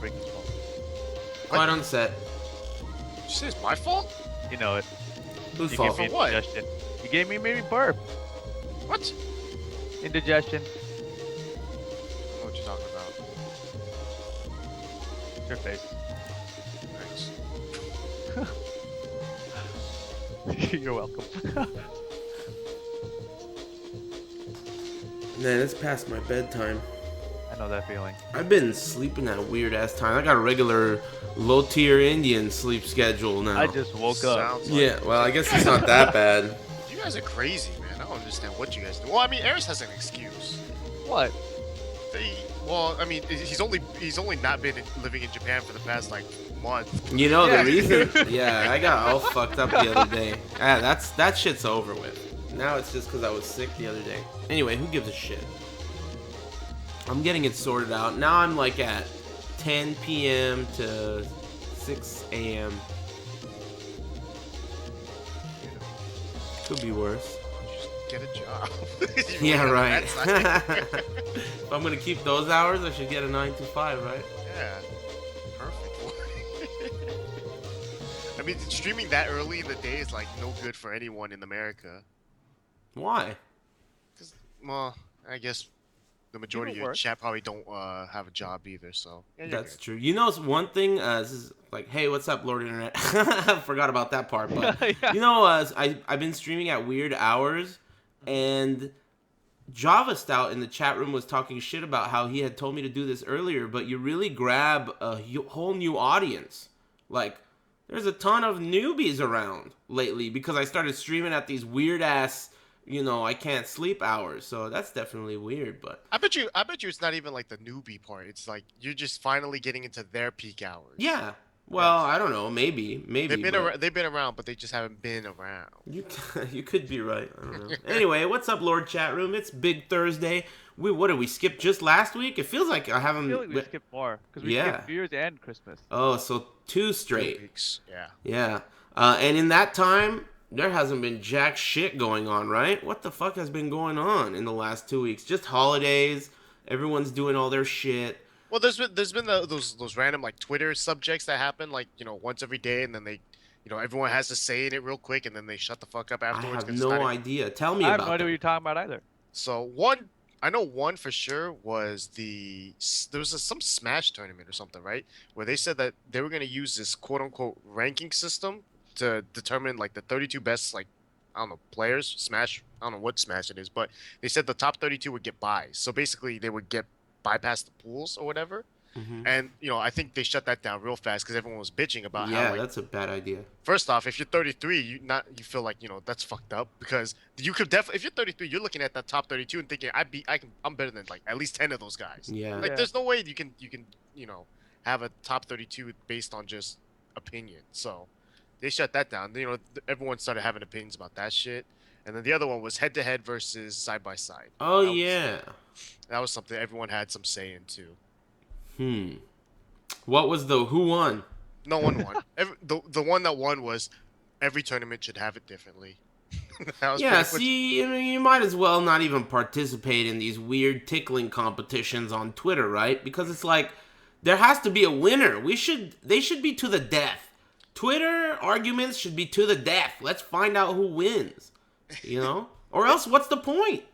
Ricky's fault. Quite on set. Did you say it's my fault? You know it. Whose You fault? gave me For what? indigestion. You gave me maybe burp. What? Indigestion. I don't know what you're talking about. It's your face. Thanks. You're welcome. Man, it's past my bedtime. I know that feeling. I've been sleeping at a weird ass time. I got a regular low tier Indian sleep schedule now. I just woke up. Sounds like Yeah, well, I guess it's not that bad. You guys are crazy, man. I don't understand what you guys do. Well, I mean, Eris has an excuse. What? Well, I mean, he's only not been living in Japan for the past like month. You know Yeah. the reason? Yeah, I got all fucked up the other day. That shit's over with. Now it's just because I was sick the other day. Anyway, who gives a shit? I'm getting it sorted out. Now I'm like at 10 p.m. to 6 a.m. Could be worse. Just get a job. You Yeah, wanna right. bet something? If I'm gonna keep those hours, I should get a 9 to 5, right? Yeah. Perfect. I mean, streaming that early in the day is like no good for anyone in America. Why? Cause, well, I guess the majority of People your work. chat probably don't have a job either. So yeah, you're That's good. true. You know, one thing. This is like, hey, what's up, Lord Internet? I forgot about that part, but Yeah. you know, I've been streaming at weird hours, and Java Stout in the chat room was talking shit about how he had told me to do this earlier, but you really grab a whole new audience. Like, there's a ton of newbies around lately because I started streaming at these weird ass, I can't sleep hours. So that's definitely weird, but I bet you it's not even like the newbie part. It's like you're just finally getting into their peak hours. yeah. Well, I don't know. Maybe. They've been around, but they just haven't been around. You you could be right. I don't know. Anyway, what's up, Lord Chat Room? It's Big Thursday. What did we skip just last week? It feels like I I haven't. feel like we skipped more because we Yeah. skipped New Year's and Christmas. Oh, so 2 2 straight. weeks. Yeah. Yeah. And in that time, there hasn't been jack shit going on, right? What the fuck has been going on in the last 2 weeks? Just holidays. Everyone's doing all their shit. Well, there's been those random like Twitter subjects that happen like once every day, and then they, everyone has to say it real quick, and then they shut the fuck up I afterwards. have 'cause it's no not even- idea. Tell me I have no about idea what that. you're talking about either. So I know one for sure was there was some Smash tournament or something, right? Where they said that they were gonna use this quote unquote ranking system to determine like the 32 best I don't know players Smash. I don't know what Smash it is, but they said the top 32 would get buys. So basically they would get bypass the pools or whatever. Mhm. And I think they shut that down real fast because everyone was bitching about Yeah, how like, that's a bad idea. first off, if you're 33, you feel like that's fucked up because you could definitely if you're 33, you're looking at that top 32 and thinking I'm better than like at least 10 of those guys. Yeah. Like Yeah. there's no way you can have a top 32 based on just opinion. So they shut that down. Everyone started having opinions about that shit. And then the other one was head to head versus side by side. Oh, That was- yeah. That was something everyone had some say in too. What was who won? No one won. The one that won was every tournament should have it differently. That was Yeah, pretty much- see, you might as well not even participate in these weird tickling competitions on Twitter, right? Because it's like, there has to be a winner. They should be to the death. Twitter arguments should be to the death. Let's find out who wins. Or else, what's the point?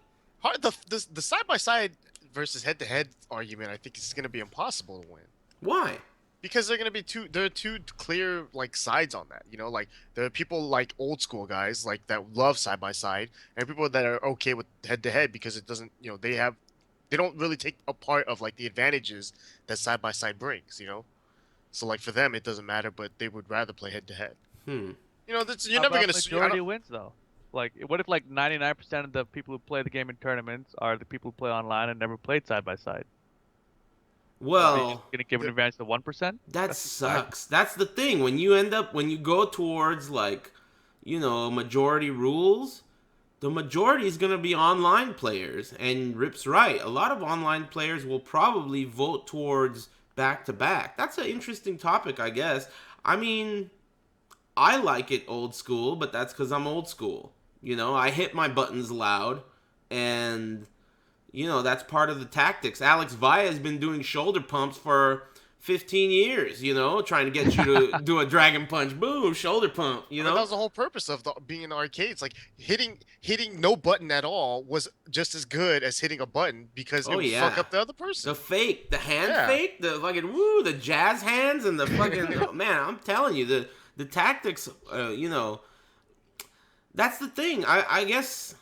The side by side versus head to head argument, I think is going to be impossible to win Why? because there are two clear like sides on that. Like there are people like old school guys like that love side by side, and people that are okay with head to head because it doesn't, they don't really take a part of like the advantages that side by side brings. So like for them it doesn't matter, but they would rather play head to head. You're How never about going to majority wins though. Like, what if like 99% of the people who play the game in tournaments are the people who play online and never played side by side? Well, Gonna give an advantage to 1%? that sucks. That's the thing. When you go towards like, majority rules, the majority is going to be online players. And Rip's right. A lot of online players will probably vote towards back-to-back. That's an interesting topic, I guess. I mean, I like it old school, but that's because I'm old school. I hit my buttons loud, and, that's part of the tactics. Alex Villa has been doing shoulder pumps for 15 years, you know, trying to get you to do a dragon punch, boom, shoulder pump, you I mean, that know? was the whole purpose of being in the arcades. Like hitting no button at all was just as good as hitting a button because it Oh would fuck yeah. up the other person. The fake, the hand Yeah. fake, the fucking woo, the jazz hands and the fucking man, I'm telling you, the tactics, you know, that's the thing. I guess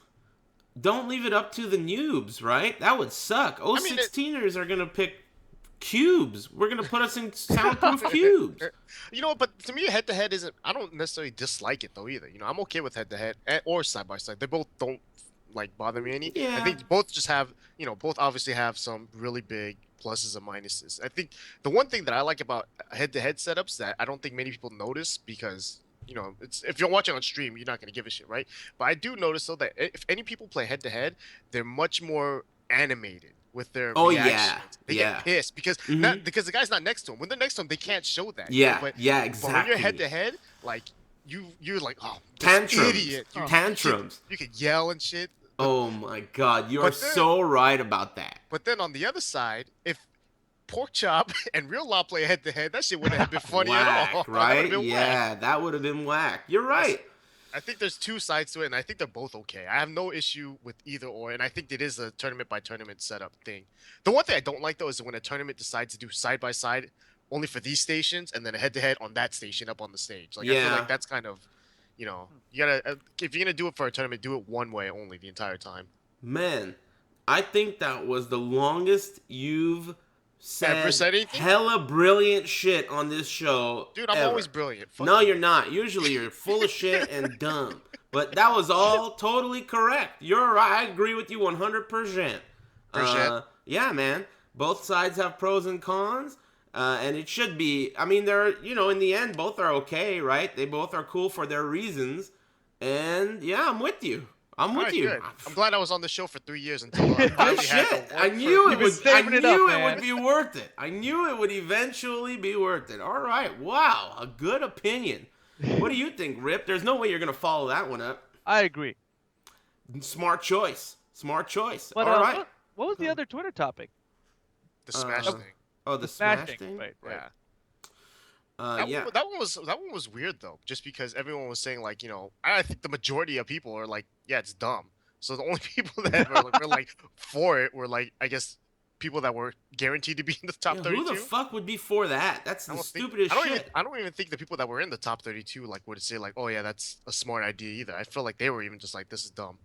don't leave it up to the noobs, right? That would suck. I mean, 16ers are going to pick cubes. We're going to put us in soundproof cubes. you know, but to me, head to head isn't. I don't necessarily dislike it though either. You know, I'm okay with head to head or side by side. They both don't like bother me any. Yeah. I think both just have, you know, both obviously have some really big pluses and minuses. I think the one thing that I like about head to head setups that I don't think many people notice because. You know, it's if you're watching on stream, you're not gonna give a shit, right? But I do notice though that if any people play head to head, they're much more animated with their Oh, reactions. yeah. They Yeah. get pissed because not because the guy's not next to him. When they're next to him, they can't show that. you know, Yeah, yeah, exactly. But when you're head to head, like you're like, oh, this Tantrums. idiot. Tantrums. You could yell and shit. Oh my god, you are But then- so right about that. But then on the other side, if Pork Chop and Real Law play head to head, that shit wouldn't have been funny at all. Whack, That right? would've been Yeah, whack. that would have been whack. You're right. I think there's two sides to it, and I think they're both okay. I have no issue with either or, and I think it is a tournament by tournament setup thing. The one thing I don't like though is when a tournament decides to do side by side only for these stations, and then a head to head on that station up on the stage. Like I feel Yeah. like that's kind of, you know, you gotta if you're gonna do it for a tournament, do it one way only the entire time. Man, I think that was the longest you've Ever said anything? hella brilliant shit on this show. Dude, I'm ever. always brilliant. Fuck No, you. you're not. Usually you're full of shit and dumb. But that was all totally correct. You're right. I agree with you 100%. Yeah, man. Both sides have pros and cons. And it should be. I mean, they're, you know, in the end, both are okay, right? They both are cool for their reasons. And yeah, I'm with you. I'm with Alright, you. good. I'm glad I was on the show for 3 years until I Good finally had shit. to work I for- knew it You've been was. I saving it knew up, it man. would be worth it. I knew it would eventually be worth it. All right. Wow. A good opinion. What do you think, Rip? There's no way you're gonna follow that one up. I agree. Smart choice. Smart choice. But All right. what was the other Twitter topic? the Smash Uh, thing. Oh, the Smash Smash thing. Right, right. Yeah. Yeah. That one was weird though, just because everyone was saying like, you know, I think the majority of people are like, yeah, it's dumb. So the only people that were like for it were like, I guess, people that were guaranteed to be in the top Yeah, 32. who the fuck would be for that? That's I the don't think- stupidest shit. I don't even think the people that were in the top 32 like would say like, oh yeah, that's a smart idea either. I feel like they were even just like, this is dumb.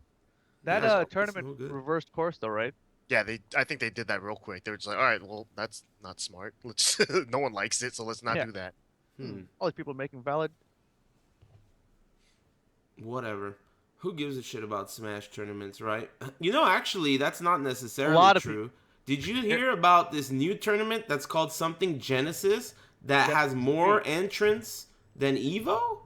That Yeah, it's tournament no good. reversed course though, right? Yeah, I think they did that real quick. They were just like, all right, well, that's not smart. Let's no one likes it, so let's not Yeah. do that. All these people making valid. Whatever. Who gives a shit about Smash tournaments, right? You know, actually, that's not necessarily lot of true. Did you hear about this new tournament that's called something Genesis that has more entrants than Evo?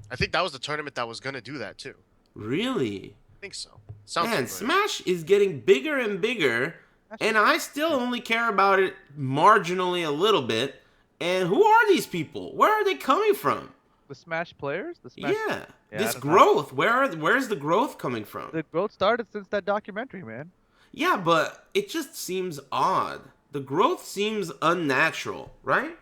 I think that was the tournament that was gonna do that too. Really? I think so. Sounds Man, familiar. Smash is getting bigger and bigger, and I still only care about it marginally a little bit. And who are these people? Where are they coming from? The Smash players? The Smash Yeah, Yeah, this I don't know. growth. Where's the growth coming from? The growth started since that documentary, man. Yeah, but it just seems odd. The growth seems unnatural, right?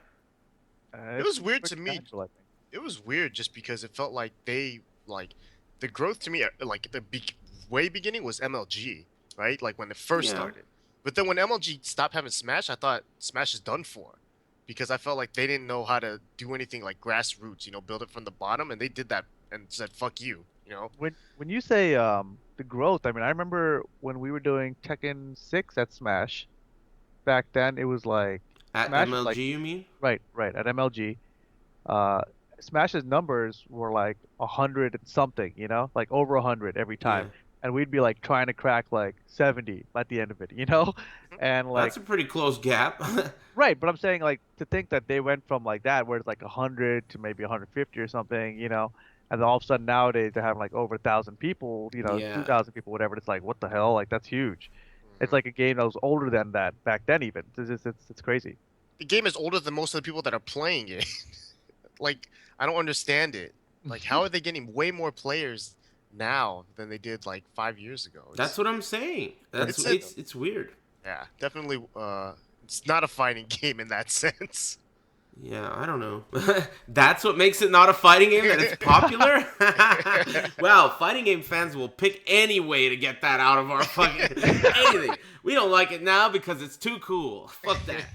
It was weird to pretty me. natural, I think. It was weird just because it felt like they like the growth to me like the way beginning was MLG, right? Like when it first Yeah. started. But then when MLG stopped having Smash, I thought Smash is done for. Because I felt like they didn't know how to do anything like grassroots, you know, build it from the bottom, and they did that and said "fuck you," you know. When you say the growth, I mean, I remember when we were doing Tekken 6 at Smash. Back then, it was like At Smash MLG, was like- you mean? right at MLG. Smash's numbers were like 100 and something, you know, like over 100 every time, and we'd be like trying to crack like 70 at the end of it, you know, and like That's a pretty close gap. right. But I'm saying like to think that they went from like that, where it's like 100 to maybe 150 or something, you know, and then all of a sudden nowadays they're having like over 1,000 people, you know, Yeah. 2,000 people, whatever. It's like what the hell? Like that's huge. It's like a game that was older than that back then even. It's crazy. The game is older than most of the people that are playing it. Like I don't understand it. Like how are they getting way more players now than they did like 5 years ago? That's what I'm saying. That's It's- it's weird. Yeah, definitely It's not a fighting game in that sense. Yeah, I don't know. That's what makes it not a fighting game, that it's popular? Wow, fighting game fans will pick any way to get that out of our fucking anything. We don't like it now because it's too cool. Fuck that.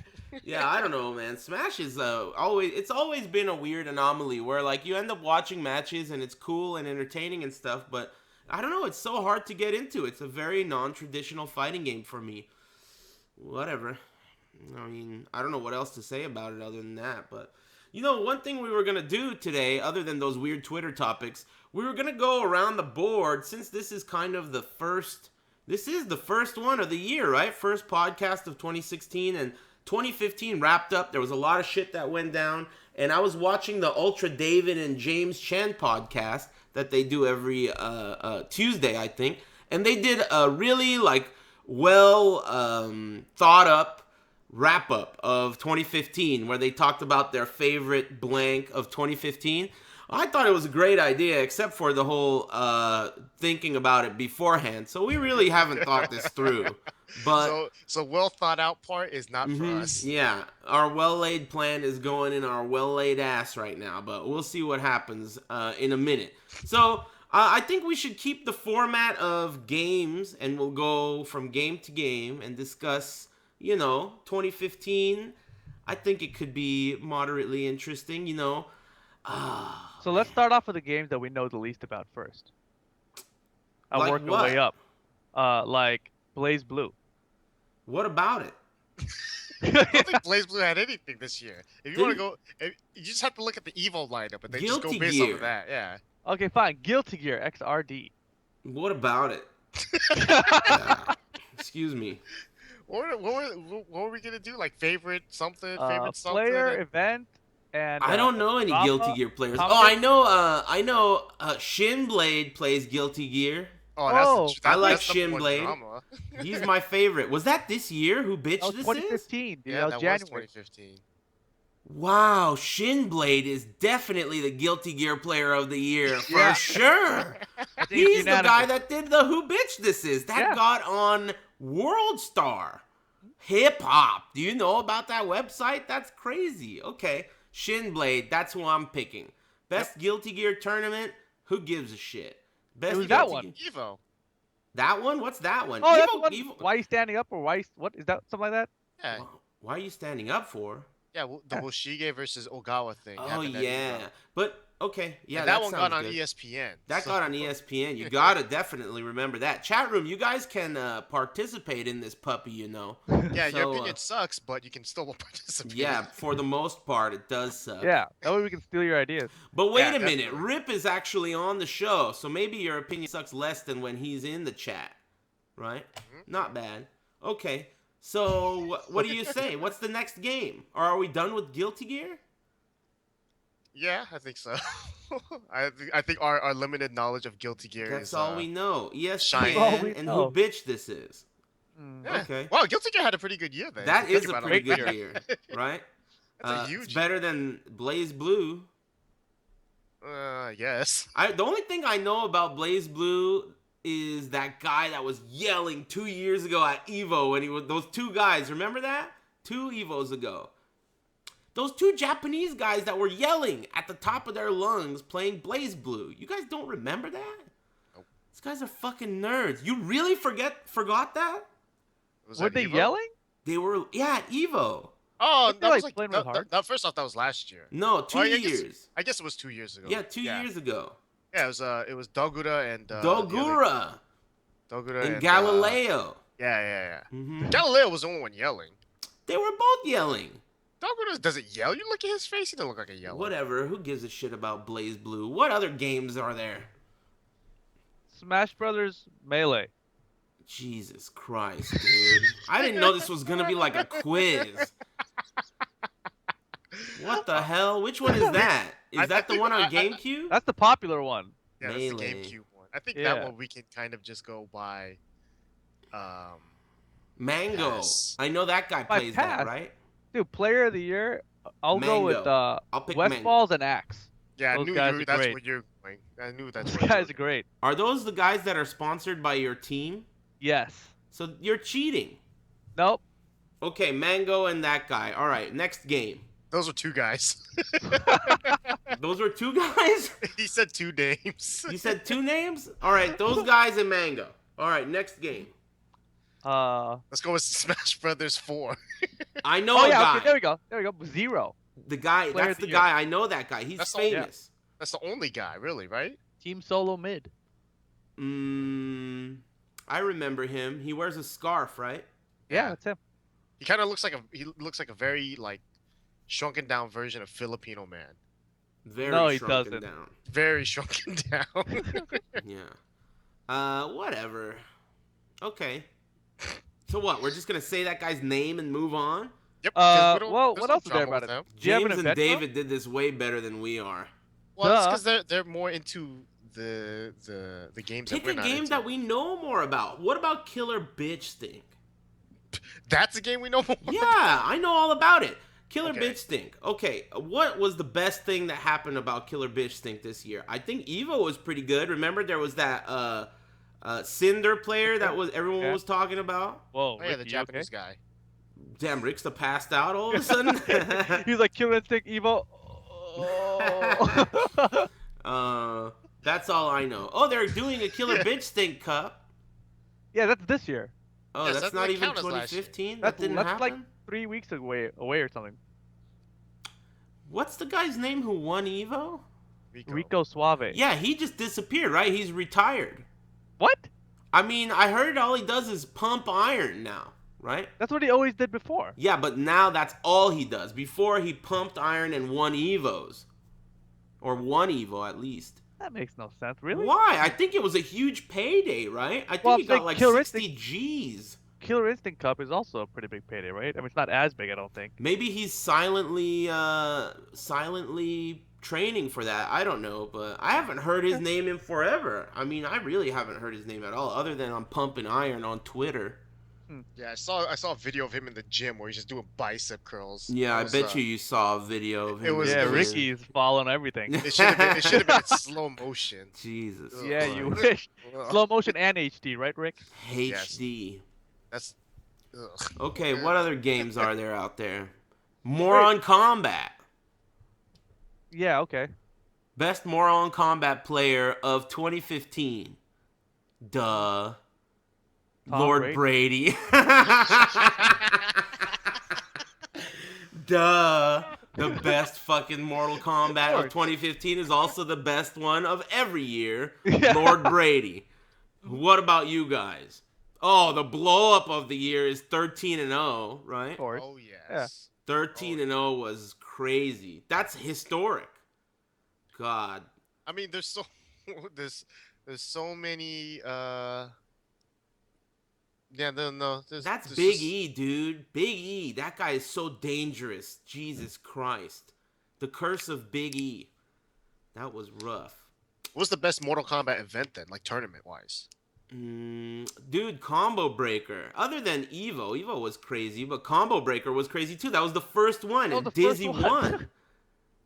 Yeah, I don't know, man. Smash is it's always been a weird anomaly where like you end up watching matches and it's cool and entertaining and stuff, but I don't know, it's so hard to get into. It's a very non-traditional fighting game for me. Whatever. I mean, I don't know what else to say about it other than that, but one thing we were going to do today, other than those weird Twitter topics, we were going to go around the board since this is kind of the first one of the year, right? First podcast of 2016, and 2015 wrapped up. There was a lot of shit that went down, and I was watching the Ultra David and James Chen podcast that they do every Tuesday, I think, and they did a really thought up wrap up of 2015 where they talked about their favorite blank of 2015. I thought it was a great idea, except for the whole thinking about it beforehand. So we really haven't thought this through. But so well thought out part is not for us. Yeah, our well laid plan is going in our well laid ass right now, but we'll see what happens in a minute. So I think we should keep the format of games, and we'll go from game to game and discuss 2015. I think it could be moderately interesting, So let's start off with the games that we know the least about first. I'll Like work what? our way up. Like Blaze Blue. What about it? I don't think Blaze Blue had anything this year. If you want to go, you just have to look at the Evo lineup and then just go Guilty based off Gear. of that. Yeah. Okay, fine. Guilty Gear XRD. What about it? Yeah. Excuse me. What were we gonna do? Like favorite something, favorite something? Player, event, and I don't know any drama, Guilty Gear players. comedy. I know Shinblade plays Guilty Gear. Oh, I like that's the one Shinblade. drama. He's my favorite. Was that this year? Who bitch That was this is? 2015, dude. Yeah, That that was was January. 2015. Wow, Shinblade is definitely the Guilty Gear player of the year for Yeah. sure. I think it's He's the unanimous. guy that did the Who Bitch This Is. That Yeah. got on World Star. Hip Hop. Do you know about that website? That's crazy. Okay, Shinblade, that's who I'm picking. Best Guilty Gear tournament, who gives a shit? Best It was that Guilty one. Gear- Evo. That one? What's that one? Oh, that's the Evo, one. Evo- Why are you standing up, or what is that? Something like that? Yeah, Why are you standing up for? yeah. The Woshige versus Ogawa thing. Oh happened at yeah, Evo. but okay, yeah, And that one sounds got on good. ESPN. That so- got on ESPN. You gotta definitely remember that. Chat room, you guys can participate in this puppy, Yeah, So, your opinion sucks, but you can still participate. Yeah, for the most part, it does suck. Yeah. That way we can steal your ideas. But wait Yeah, a minute, definitely. Rip is actually on the show, so maybe your opinion sucks less than when he's in the chat, right? Not bad. Okay, so what do you say? What's the next game? Or are we done with Guilty Gear? Yeah, I think so. I think our limited knowledge of Guilty Gear That's is all we know. Shine. All we ESPN and know. Who Bitch This Is. Yeah. Okay. Wow, Guilty Gear had a pretty good year then. That if you is think a about it. pretty good Like, year, right? That's a It's huge. better than Blaze Blue. Yes. The only thing I know about Blaze Blue is that guy that was yelling 2 years ago at Evo when he was those two guys. Remember that? 2 Evos ago. Those 2 Japanese guys that were yelling at the top of their lungs playing Blaze Blue. You guys don't remember that? Nope. These guys are fucking nerds. You really forgot that? Was Were that they Evo? yelling? They were at Evo. Oh, Weren't they, that was like, like playing with heart? first off, that was last year. No, 2 Well, I guess- years. I guess it was 2 years ago. Yeah, 2 years ago. Yeah, it was Dogura and Dogura Dogura and Galileo. yeah. hmm Galileo was the only one yelling. They were both yelling. Dogura doesn't yell. You look at his face; he doesn't look like a yeller. Whatever. Who gives a shit about Blaze Blue? What other games are there? Smash Brothers Melee. Jesus Christ, dude. I didn't know this was gonna be like a quiz. What the hell? Which one is that? Is I that the think- one on I- GameCube? That's the popular one. Yeah, that's the Melee. GameCube one. I think Yeah. that one we can kind of just go by. Mango. Pass. I know that guy By plays that, pass. right? Dude, player of the year. I'll go with Mango. I'll pick Mango. Westfalls and Axe. Yeah, I Those knew guys you. are That's great. where you're going. I knew that's Those where guys are you're great. Are those the guys that are sponsored by your team? Yes. So you're cheating. Nope. Okay, Mango and that guy. All right, next game. Those were two guys. Those were two guys? He said two names. You said two names? All right, those guys and Mango. All right, next game. Let's go with Smash Brothers 4. I know Oh a yeah, guy. okay, there we go. There we go. Zero. The guy, Player that's of the the guy. I know that guy. He's That's the- famous. That's the only guy, really, right? Team solo mid. I remember him. He wears a scarf, right? Yeah, Yeah. that's him. He kind of looks like a very like shrunken down version of Filipino man. Very No, he shrunken doesn't. down. Very shrunken down. Yeah. Whatever. Okay. So what? We're just gonna say that guy's name and move on? Yep. 'cause we don't- Well, there's what no else is there drama about with it? them. Do you have an James and event mode? David did this way better than we are. Well, it's Duh. because they're more into the games Pick that we're a not game into. that we know more about. What about Killer Bitch Stink? That's a game we know more. Yeah, I know all about it. Killer Okay. Bitch Stink. Okay, what was the best thing that happened about Killer Bitch Stink this year? I think Evo was pretty good. Remember there was that Cinder player that was everyone Yeah. was talking about? Whoa. Oh yeah, the Ricky, Japanese okay? guy. Damn, Rick's passed out all of a sudden. He's like Killer Instinct Evo. Oh. That's all I know. Oh, they're doing a Killer Bitch Stink Cup. Yeah, that's this year. Oh, Yes, that's that not didn't even count as last year. 2015. That's That didn't happen. like 3 weeks away or something. What's the guy's name who won Evo? Rico Suave. Yeah, he just disappeared, right? He's retired. What? I mean, I heard all he does is pump iron now, right? That's what he always did before. Yeah, but now that's all he does. Before he pumped iron and won Evos. Or one Evo at least. That makes no sense, really. Why? I think it was a huge payday, right? I think Well, he got like like Killer 60 G's. Killer Instinct Cup is also a pretty big payday, right? I mean, it's not as big, I don't think. Maybe he's silently training for that. I don't know, but I haven't heard his name in forever. I mean, I really haven't heard his name at all, other than on pumping iron on Twitter. Yeah, I saw a video of him in the gym where he's just doing bicep curls. Yeah, It I was, bet you saw a video of him. it was- Yeah, it was- Ricky's following everything. It should have been in slow motion. Jesus. Yeah, you Christ. wish. Ugh, Slow motion and HD, right, Rick? HD. That's. Ugh. Okay, what other games are there out there? Moron Combat. Yeah, okay. Best Moron Combat player of 2015. Duh. Tom Lord Brady. Duh. The best fucking Mortal Kombat of course. 2015 is also the best one of every year. Yeah. Lord Brady. What about you guys? Oh, the blow up of the year is 13-0, right? Of course. Oh yes. 13-0 was crazy. That's historic. God. I mean, there's so many. Yeah, no. That's there's Big just- E, dude. Big E. That guy is so dangerous. Jesus Christ. The curse of Big E. That was rough. What's the best Mortal Kombat event then, like tournament wise? Dude, Combo Breaker. Other than Evo was crazy, but Combo Breaker was crazy too. That was the first one, Oh, and the first Dizzy one. won.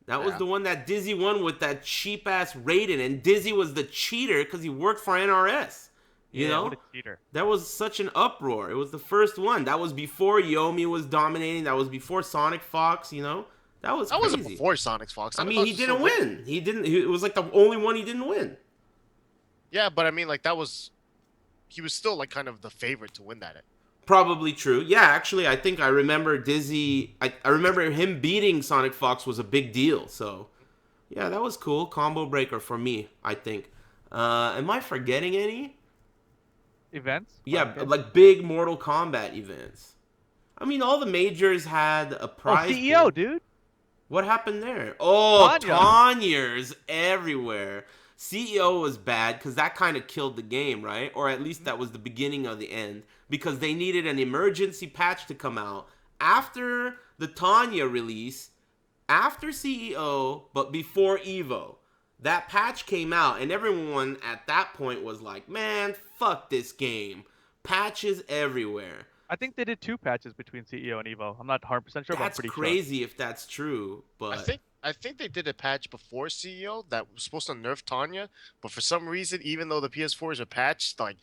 That was Yeah. the one that Dizzy won with that cheap ass Raiden, and Dizzy was the cheater because he worked for NRS. You Yeah, know, what a cheater. that was such an uproar. It was the first one. That was before Yomi was dominating. That was before Sonic Fox. You know, that was That crazy. wasn't before Sonic's Fox. I Sonic mean, Fox he was didn't so win. He didn't. It was like the only one he didn't win. Yeah, but I mean, like that was. He was still like kind of the favorite to win that. Probably true. Yeah, actually, I think I remember Dizzy. I remember him beating Sonic Fox was a big deal. So, yeah, that was cool. Combo Breaker for me, I think. Am I forgetting any? Events? Yeah, Okay. like big Mortal Kombat events. I mean, all the majors had a Oh, prize. CEO, pool. dude. What happened there? Oh, Tanya. Tanya's everywhere. CEO was bad because that kind of killed the game, right? Or at least that was the beginning of the end because they needed an emergency patch to come out after the Tanya release, after CEO, but before Evo. That patch came out and everyone at that point was like, man, fuck this game. Patches everywhere. I think they did 2 patches between CEO and Evo. I'm not 100% sure, but I'm That's pretty sure. crazy if that's true, but I think they did a patch before CEO that was supposed to nerf Tanya, but for some reason, even though the PS4s are patched, like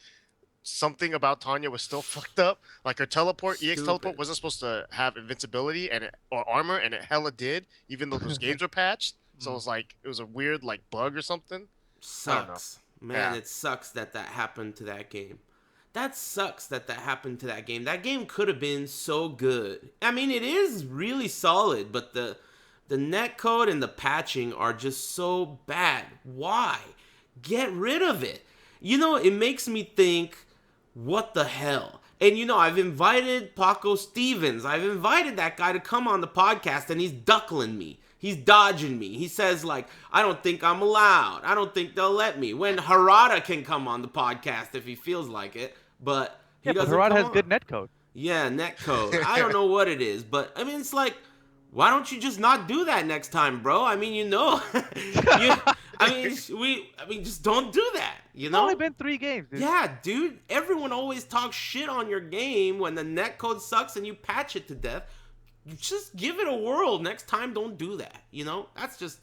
something about Tanya was still fucked up. Like her teleport, EX teleport, Stupid. wasn't supposed to have invincibility or armor, and it hella did, even though those games were patched. So it Mm. was like it was a weird like bug or something. I don't know. Sucks. Man, Yeah. it sucks that that happened to that game. That sucks that that happened to that game. That game could have been so good. I mean, it is really solid, but the netcode and the patching are just so bad. Why? Get rid of it. You know, it makes me think, what the hell? And you know, I've invited Paco Stevens. I've invited that guy to come on the podcast, and he's duckling me. He's dodging me. He says, like, I don't think I'm allowed. I don't think they'll let me. When Harada can come on the podcast if he feels like it, but he Yeah, but doesn't Harad come has good on. netcode. Yeah, netcode. I don't know what it is, but I mean, it's like, why don't you just not do that next time, bro? I mean, you know, you. I mean, just don't do that. You It's only know. been 3 games, dude. Yeah, dude. Everyone always talks shit on your game when the netcode sucks and you patch it to death. You just give it a whirl. Next time, don't do that. You know, that's just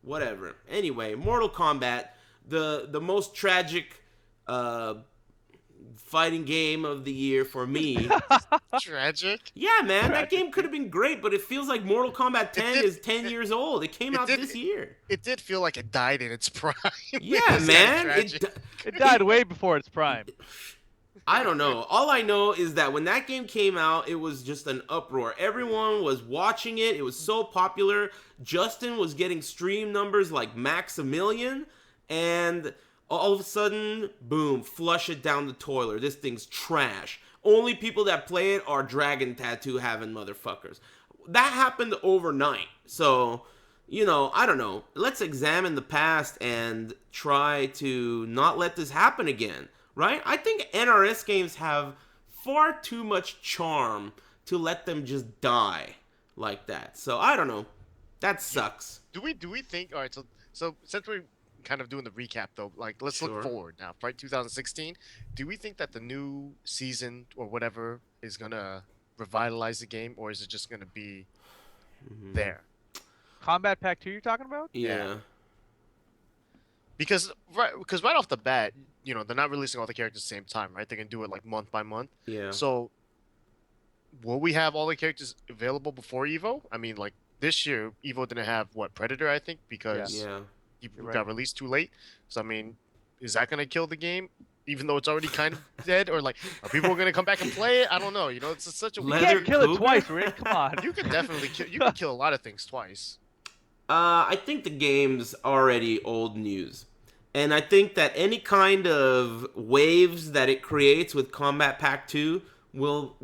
whatever. Anyway, Mortal Kombat, the most tragic uh, fighting game of the year for me. Tragic. Yeah, man, that Tragic, game could have been great, but it feels like Mortal Kombat It 10 did. is 10 It, years old. It came it out did. this year. It did feel like it died in its prime. It Yeah, was kind of man. tragic. It died way before its prime. I don't know. All I know is that when that game came out, it was just an uproar. Everyone was watching it. It was so popular. Justin was getting stream numbers like Maximilian, and all of a sudden, boom, flush it down the toilet. This thing's trash. Only people that play it are dragon tattoo having motherfuckers. That happened overnight. So, you know, I don't know. Let's examine the past and try to not let this happen again, right? I think NRS games have far too much charm to let them just die like that. So, I don't know. That sucks. Do we think? All right. So since we're kind of doing the recap though, like let's look Sure. forward now. Right, 2016. Do we think that the new season or whatever is gonna revitalize the game, or is it just gonna be there? Combat Pack 2 you're talking about? Yeah. Because right off the bat, they're not releasing all the characters at the same time, right? They can do it like month by month. Yeah. So will we have all the characters available before Evo? I mean, like this year, Evo didn't have what Predator, I think, because Yeah. he You're right. got released too late. So I mean, is that gonna kill the game, even though it's already kind of dead? Or like, are people gonna come back and play it? I don't know. It's such a You Leather can't kill it Cougar? twice, Rick. Come on. You can definitely kill. You can kill a lot of things twice. I think the game's already old news. And I think that any kind of waves that it creates with Combat Pack 2 will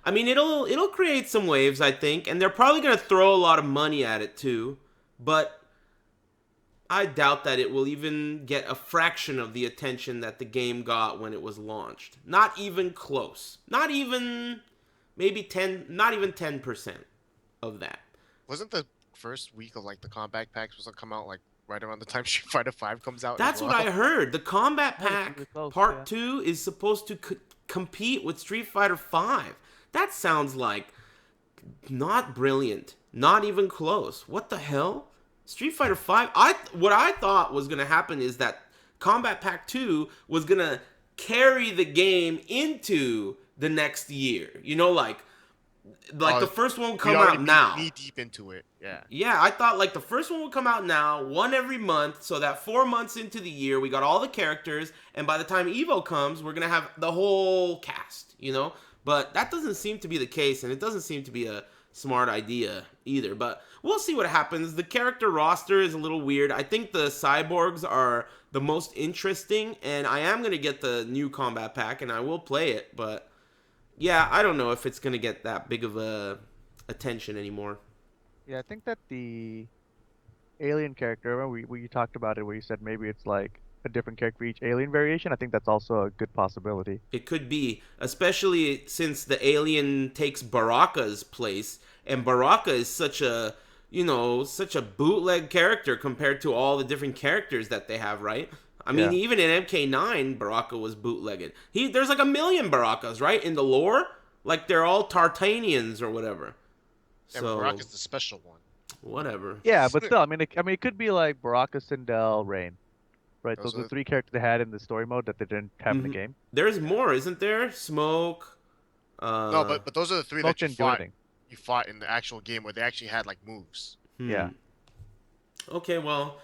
I mean it'll create some waves, I think, and they're probably going to throw a lot of money at it too, but I doubt that it will even get a fraction of the attention that the game got when it was launched. Not even close. Not even maybe 10, not even 10% of that. Wasn't the first week of like the combat packs supposed to come out like right around the time Street Fighter 5 comes out? That's as what well? I heard. The Combat Yeah, it's Pack really close, Part yeah. 2 is supposed to compete with Street Fighter 5. That sounds like not brilliant. Not even close. What the hell? Street Fighter 5? What I thought was going to happen is that Combat Pack 2 was going to carry the game into the next year. You know, like the first one would come out now. Knee deep into it. Yeah. Yeah, I thought like the first one would come out now, one every month, so that 4 months into the year, we got all the characters, and by the time Evo comes, we're gonna have the whole cast, you know? But that doesn't seem to be the case, and it doesn't seem to be a smart idea either. But we'll see what happens. The character roster is a little weird. I think the cyborgs are the most interesting, and I am gonna get the new combat pack, and I will play it, but yeah, I don't know if it's gonna get that big of a attention anymore. Yeah, I think that the alien character, remember we you talked about it where you said maybe it's like a different character for each alien variation. I think that's also a good possibility. It could be, especially since the alien takes Baraka's place, and Baraka is such a, such a bootleg character compared to all the different characters that they have, right? I mean, Yeah. even in MK9, Baraka was bootlegged. There's like a million Barakas, right, in the lore? Like they're all Tartanians or whatever. And So Baraka's the special one. whatever. Yeah, but still, I mean, it could be like Baraka, Sindel, Rain, right? Those Those are are the three characters they had in the story mode that they didn't have in the Mhm. game. There's more, isn't there? Smoke. no, Uh, but those are the three Smoke that you didn't do fought. anything. You fought in the actual game where they actually had like moves, hmm. Yeah. Okay, well,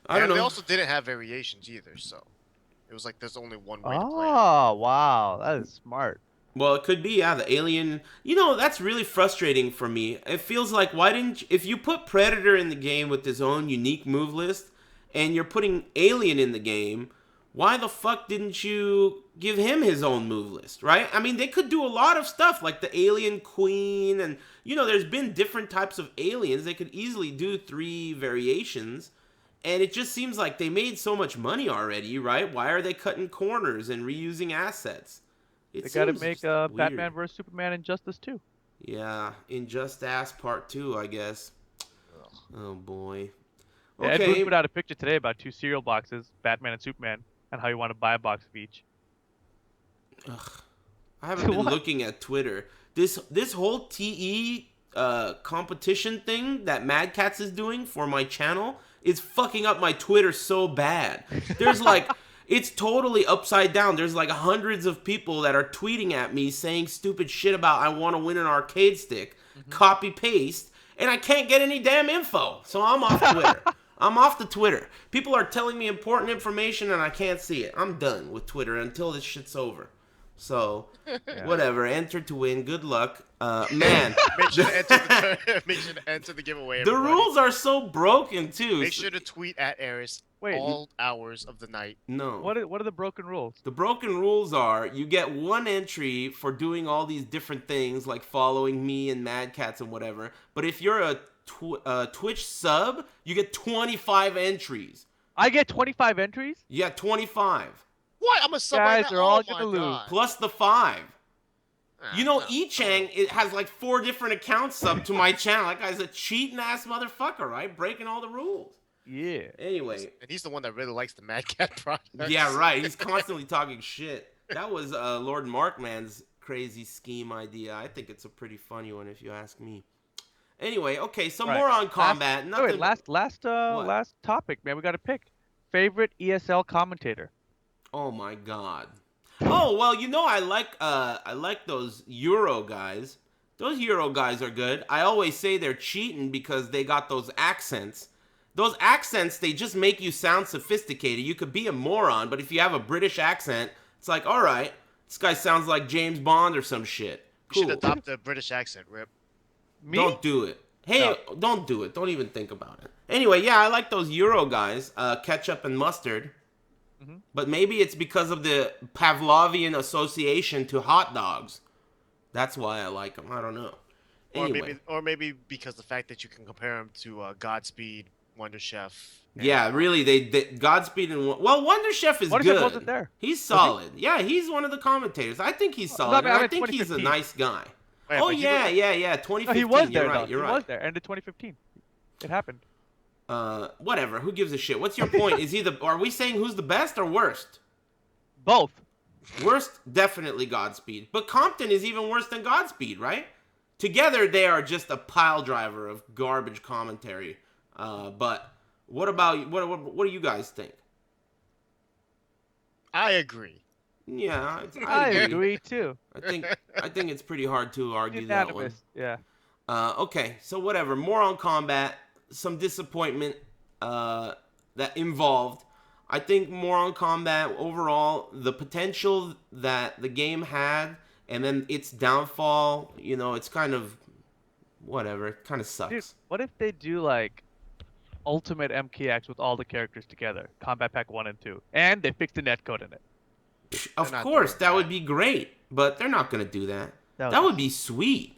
I don't and they know. also didn't have variations either. So it was like there's only one way to play it. Oh, wow. That is smart. Well, it could be, yeah, the alien. You know, that's really frustrating for me. It feels like, why didn't you, if you put Predator in the game with his own unique move list, and you're putting Alien in the game, why the fuck didn't you give him his own move list, right? I mean, they could do a lot of stuff, like the Alien Queen, and, you know, there's been different types of aliens. They could easily do 3 variations. And it just seems like they made so much money already, right? Why are they cutting corners and reusing assets? It They got to seems make just weird. Batman vs Superman Injustice 2. Yeah, Injustice Part 2, I guess. Ugh. Oh boy. Yeah, Ed Boon Okay. put out a picture today about 2 cereal boxes, Batman and Superman, and how you want to buy a box of each. I haven't been What? looking at Twitter. This whole TE competition thing that Mad Catz is doing for my channel is fucking up my Twitter so bad. There's like it's totally upside down. There's like hundreds of people that are tweeting at me saying stupid shit about I want to win an arcade stick, copy paste, and I can't get any damn info. So I'm off Twitter. I'm off the Twitter. People are telling me important information and I can't see it. I'm done with Twitter until this shit's over. So, whatever. Enter to win. Good luck. Man, Make sure to enter the make sure to enter the giveaway. the Everybody. rules are so broken too. Make sure to tweet at Eris Wait. all hours of the night. No. What are the broken rules? The broken rules are you get 1 entry for doing all these different things like following me and Mad Catz and whatever. But if you're a Twitch sub, you get 25 entries. I get 25 entries? You got 25 What? I'm a sub Guys right now. are all Oh gonna my lose. God. plus the 5. Ah, You know, no. Chang, it has like 4 different accounts sub to my channel. That guy's a cheating ass motherfucker, right? Breaking all the rules. Yeah. Anyway, And he's the one that really likes the Mad Cat product. yeah, right. He's constantly talking shit. That was Lord Markman's crazy scheme idea. I think it's a pretty funny one if you ask me. Anyway, okay, so Right. more on combat. Wait, Nothing. last topic, man. We got to pick favorite ESL commentator. Oh my god. Oh well, you know I like those Euro guys. Those Euro guys are good. I always say they're cheating because they got those accents. Those accents, they just make you sound sophisticated. You could be a moron, but if you have a British accent, it's like, all right, this guy sounds like James Bond or some shit. You should Cool. adopt a British accent, Rip. Me? Don't do it. Hey, don't do it. Don't even think about it. Anyway, yeah, I like those Euro guys, ketchup and mustard. Mhm. But maybe it's because of the Pavlovian association to hot dogs. That's why I like them. I don't know. Anyway, Or maybe because the fact that you can compare him to Godspeed, Wonder Chef. and, yeah, really, they Godspeed and Wonder Chef is Wonder Chef good. wasn't there. He's solid. Yeah, he's one of the commentators. I think he's No, solid. I mean, I think he's a 2015. nice guy. Yeah, Oh but he yeah, was- yeah. No, 2015. he was there, You're though. right. You're He right. was there. End of 2015. It happened. Whatever. Who gives a shit? What's your point? Is he the? Are we saying who's the best or worst? Both. Worst, definitely Godspeed. But Compton is even worse than Godspeed, right? Together, they are just a pile driver of garbage commentary. But what about what do you guys think? I agree. Yeah, I agree. agree too. I think it's pretty hard to argue that one. Unanimous. Yeah. Okay, so whatever. More on combat. Some disappointment that involved. I think more on combat overall. The potential that the game had, and then its downfall. You know, it's kind of whatever. It kind of sucks. Dude, what if they do like Ultimate MKX with all the characters together? Combat Pack 1 and 2. And they fix the netcode in it. Of They're not course, doing that that. would be great, but they're not gonna do that. That would be sweet.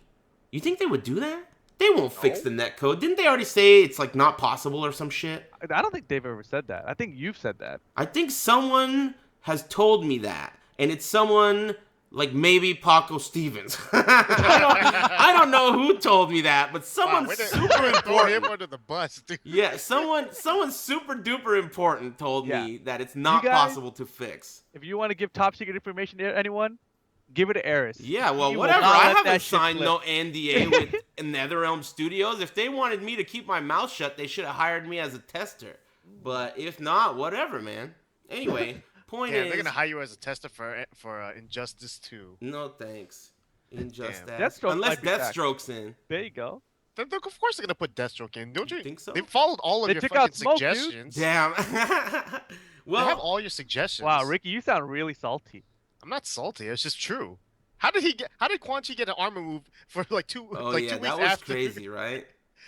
You think they would do that? They won't fix the netcode. Didn't they already say it's like not possible or some shit? I don't think they've ever said that. I think you've said that. I think someone has told me that, and it's someone like maybe Paco Stevens. I don't know who told me that, but someone way to super throw him important. under the bus, dude. Yeah, someone super duper important told me that it's not guys- possible to fix. If you want to give top secret information to anyone, give it to Eris. Yeah, well, He will whatever. not I let haven't that shit signed slip. no NDA with NetherRealm Studios. If they wanted me to keep my mouth shut, they should have hired me as a tester. But if not, whatever, man. Anyway, point Damn, they're is, gonna hire you as a tester for Injustice 2. no thanks. Damn. Injustice. Deathstroke Unless might be back. Deathstroke's in. There you go. Of course they're gonna put Deathstroke in. Don't You you? think so? They followed all of They your took fucking out Smoke, dude. suggestions. Damn. They have Well, all your suggestions. Wow, Ricky, you sound really salty. I'm not salty. It's just true. How did Quan Chi get an armor move for like two oh like yeah, 2 weeks that was after crazy, right?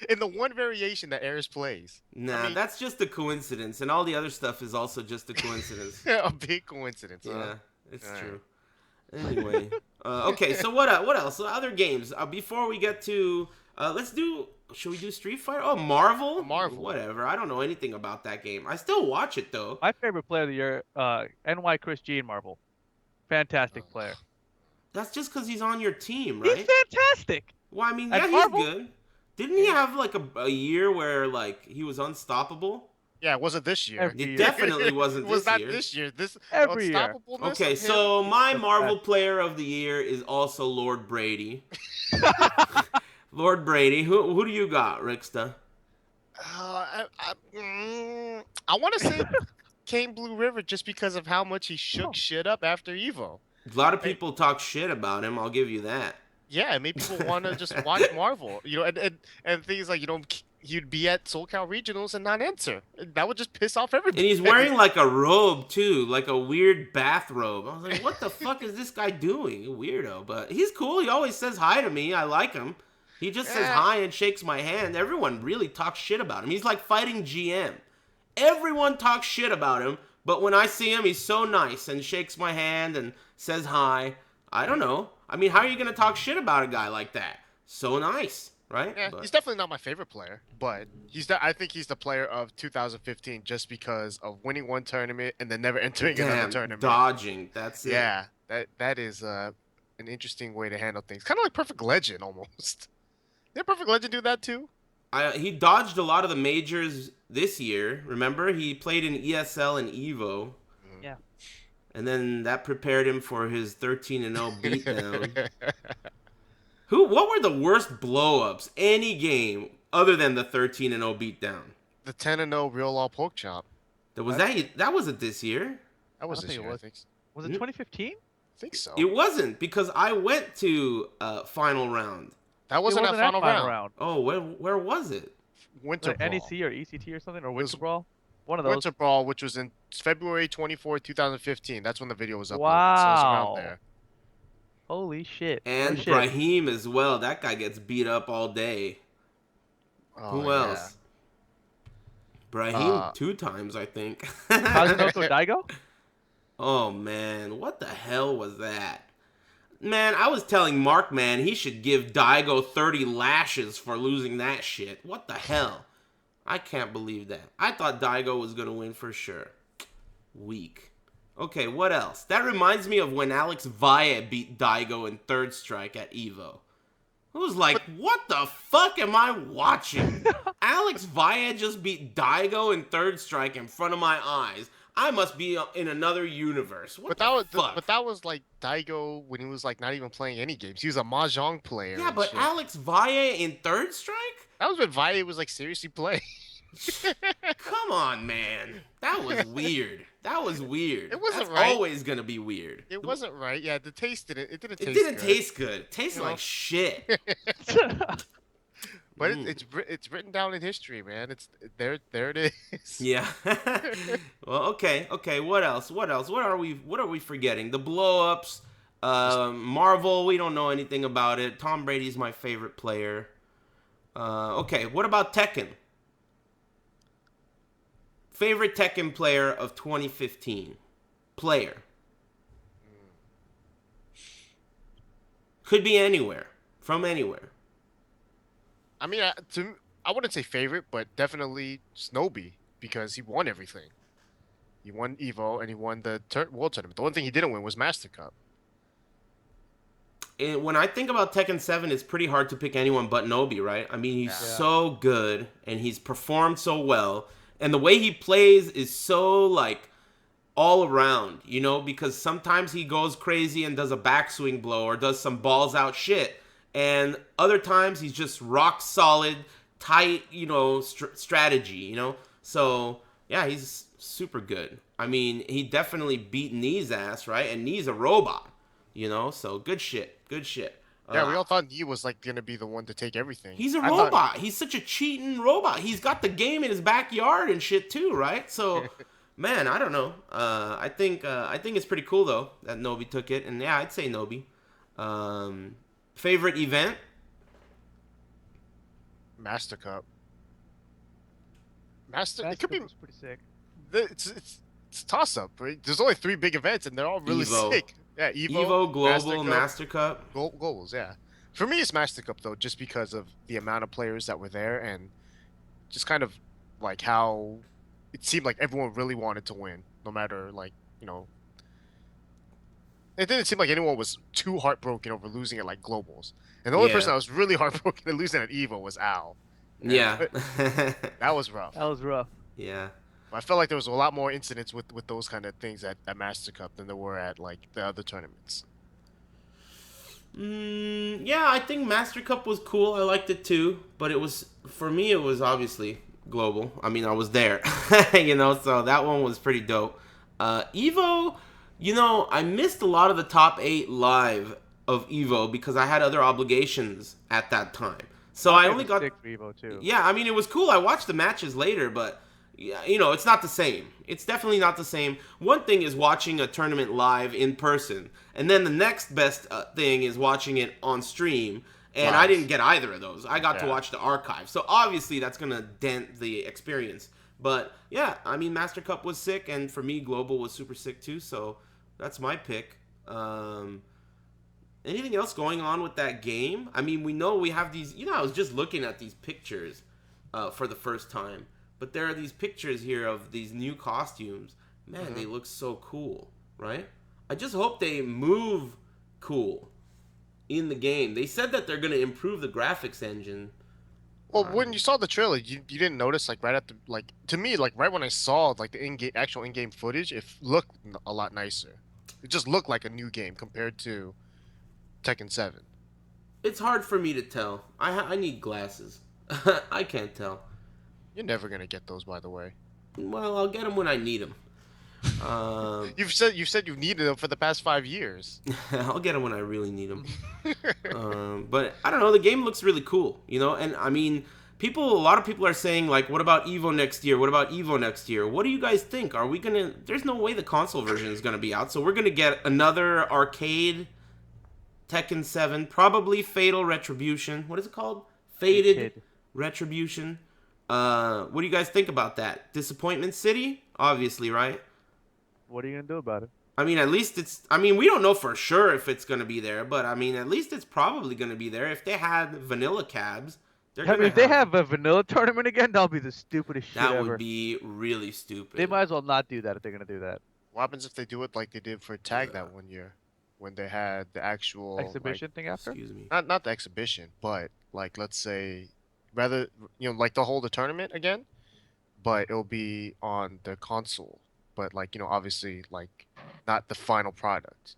in the one variation that Ares plays? Nah, I mean, that's just a coincidence, and all the other stuff is also just a coincidence. a big coincidence. Yeah, Huh? it's Alright. true. Anyway, okay. So what? What else? Other games. Before we get to, let's do. Should we do Street Fighter? Oh, Marvel. Marvel. Whatever. I don't know anything about that game. I still watch it though. My favorite player of the year, NY Chris G in Marvel. Fantastic player. That's just because he's on your team, He's right? fantastic. Well, I mean, At yeah, he's Marvel? good. Didn't he have like a year where like he was unstoppable? Yeah, it wasn't this year. Every It year. definitely wasn't It was this not year. this year. This Every year. unstoppableness Okay, of him- so my the Marvel best. Player of the Year is also Lord Brady. Lord Brady. Who do you got, Ricksta? I want to say Kane Blue River just because of how much he shook Oh. shit up after Evo. A lot of people talk shit about him. I'll give you that. Yeah, it made people want to just watch Marvel. You know, and things like you'd be at SoCal Regionals and not enter. That would just piss off And everybody. he's wearing like a robe too, like a weird bathrobe. I was like, what the fuck is this guy doing? A weirdo. But he's cool. He always says hi to me. I like him. He just says Yeah. hi and shakes my hand. Everyone really talks shit about him. He's like fighting GM. Everyone talks shit about him, but when I see him, he's so nice and shakes my hand and says hi. I don't know. I mean, how are you going to talk shit about a guy like that? So nice, right? Yeah, But- he's definitely not my favorite player, but I think he's the player of 2015 just because of winning one tournament and then never entering another Damn, tournament. dodging. That's it. Yeah, that is an interesting way to handle things. Kind of like Perfect Legend almost. Did Perfect Legend do that too? He dodged a lot of the majors this year. Remember, he played in ESL and Evo, Yeah. and then that prepared him for his 13-0 beatdown. What were the worst blow-ups any game other than the 13-0 beatdown? The 10-0 Real Law Pork Chop. That wasn't this year. That was I don't this think it year, was. I think. Was it Mm. 2015? I think so. It wasn't because I went to final round. That wasn't it that wasn't final round. Oh, where was it? Winter Like Brawl. NEC or ECT or something, or was Winter Brawl? One of those. Winter Brawl, which was in February 24, 2015. That's when the video was uploaded. So it's Wow. around there. Holy shit. And Holy shit. Brahim as well. That guy gets beat up all day. Oh, Who yeah. else? Brahim Uh, 2 times, I think. Kazunoko Daigo? Oh man, what the hell was that? Man, I was telling Mark, man, he should give Daigo 30 lashes for losing that shit. What the hell? I can't believe that. I thought Daigo was gonna win for sure. Weak. Okay, what else? That reminds me of when Alex Valle beat Daigo in Third Strike at EVO. I was like, what the fuck am I watching? Alex Valle just beat Daigo in Third Strike in front of my eyes. I must be in another universe. What But that was like Daigo when he was like not even playing any games. He was a mahjong player. Yeah, and but shit. Alex Valle in Third Strike? That was when Valle was like seriously playing. Come on, man. That was weird. That was weird. It wasn't That's right. always gonna be weird. It wasn't right. Yeah, the taste didn't. It didn't It taste. didn't good. taste good. It tasted You know? like shit. But Mm. it's written down in history, man. It's there. There it is. Yeah. Well, okay. What else? What are we forgetting? The blow-ups. Marvel. We don't know anything about it. Tom Brady's my favorite player. Okay. What about Tekken? Favorite Tekken player of 2015. Player. Could be anywhere. From anywhere. I mean, I wouldn't say favorite, but definitely Snowby because he won everything. He won Evo and he won the World Tournament. The one thing he didn't win was Master Cup. And when I think about Tekken 7, it's pretty hard to pick anyone but Nobi, right? I mean, he's Yeah. so good, and he's performed so well, and the way he plays is so, like, all around, you know? Because sometimes he goes crazy and does a backswing blow or does some balls-out shit, and other times he's just rock-solid, tight, you know, strategy, you know? So, Yeah, he's super good. I mean, he definitely beat Knee's ass, right? And Knee's a robot, So good shit. Good shit. Yeah, we all thought he was like gonna be the one to take everything. He's a I thought. robot. He's such a cheating robot. He's got the game in his backyard and shit too, right? So, man, I don't know. I think it's pretty cool though that Nobi took it, and yeah, I'd say Nobi. Favorite event? Master Cup. Master. It Master could Cup be. was pretty sick. It's a toss up, right? There's only 3 big events, and they're all really Evo. sick. Yeah, Evo, Evo, Master Global, Cup, Master Cup. Goals. Yeah. For me, it's Master Cup though, just because of the amount of players that were there, and just kind of like how it seemed like everyone really wanted to win, no matter like it didn't seem like anyone was too heartbroken over losing at like globals. And the only person Yeah. that was really heartbroken at losing at Evo was Al. And Yeah. that was rough. That was rough. Yeah. I felt like there was a lot more incidents with those kind of things at Master Cup than there were at like the other tournaments. Yeah, I think Master Cup was cool. I liked it too, but for me it was obviously global. I mean, I was there, so that one was pretty dope. Evo, I missed a lot of the top 8 live of Evo because I had other obligations at that time. So I only got sick for Evo too. Yeah, I mean, it was cool. I watched the matches later, but yeah, it's not the same. It's definitely not the same. One thing is watching a tournament live in person, and then the next best thing is watching it on stream. And I Live. didn't get either of those. I got to Yeah. watch the archive. So obviously that's going to dent the experience. But yeah, I mean, Master Cup was sick, and for me, Global was super sick too. So that's my pick. Anything else going on with that game? I mean, we know we have these. I was just looking at these pictures for the first time. But there are these pictures here of these new costumes. Man, they look so cool, right? I just hope they move cool in the game. They said that they're going to improve the graphics engine. Well, when you saw the trailer, you didn't notice like right at the like to me like right when I saw like the actual in-game footage, it looked a lot nicer. It just looked like a new game compared to Tekken 7. It's hard for me to tell. I need glasses. I can't tell. You're never gonna get those, by the way. Well, I'll get them when I need them. You've said you've needed them for the past 5 years. I'll get them when I really need them. But I don't know. The game looks really cool, And I mean, a lot of people are saying like, "What about Evo next year? What about Evo next year?" What do you guys think? Are we gonna? There's no way the console version is gonna be out, so we're gonna get another arcade Tekken 7, probably Fatal Retribution. What is it called? Fated Retribution. What do you guys think about that? Disappointment City? Obviously, right? What are you gonna do about it? I mean, at least we don't know for sure if it's going to be there, but I mean, at least it's probably going to be there. If they had vanilla cabs, If they have a vanilla tournament again, that'll be the stupidest shit that ever. would be really stupid. They might as well not do that if they're gonna do that. What happens if they do it like they did for Tag that one year, when they had the actual Exhibition thing after? Excuse me. not the exhibition, but like let's say rather like they'll hold a tournament again, but it'll be on the console, but like obviously like not the final product.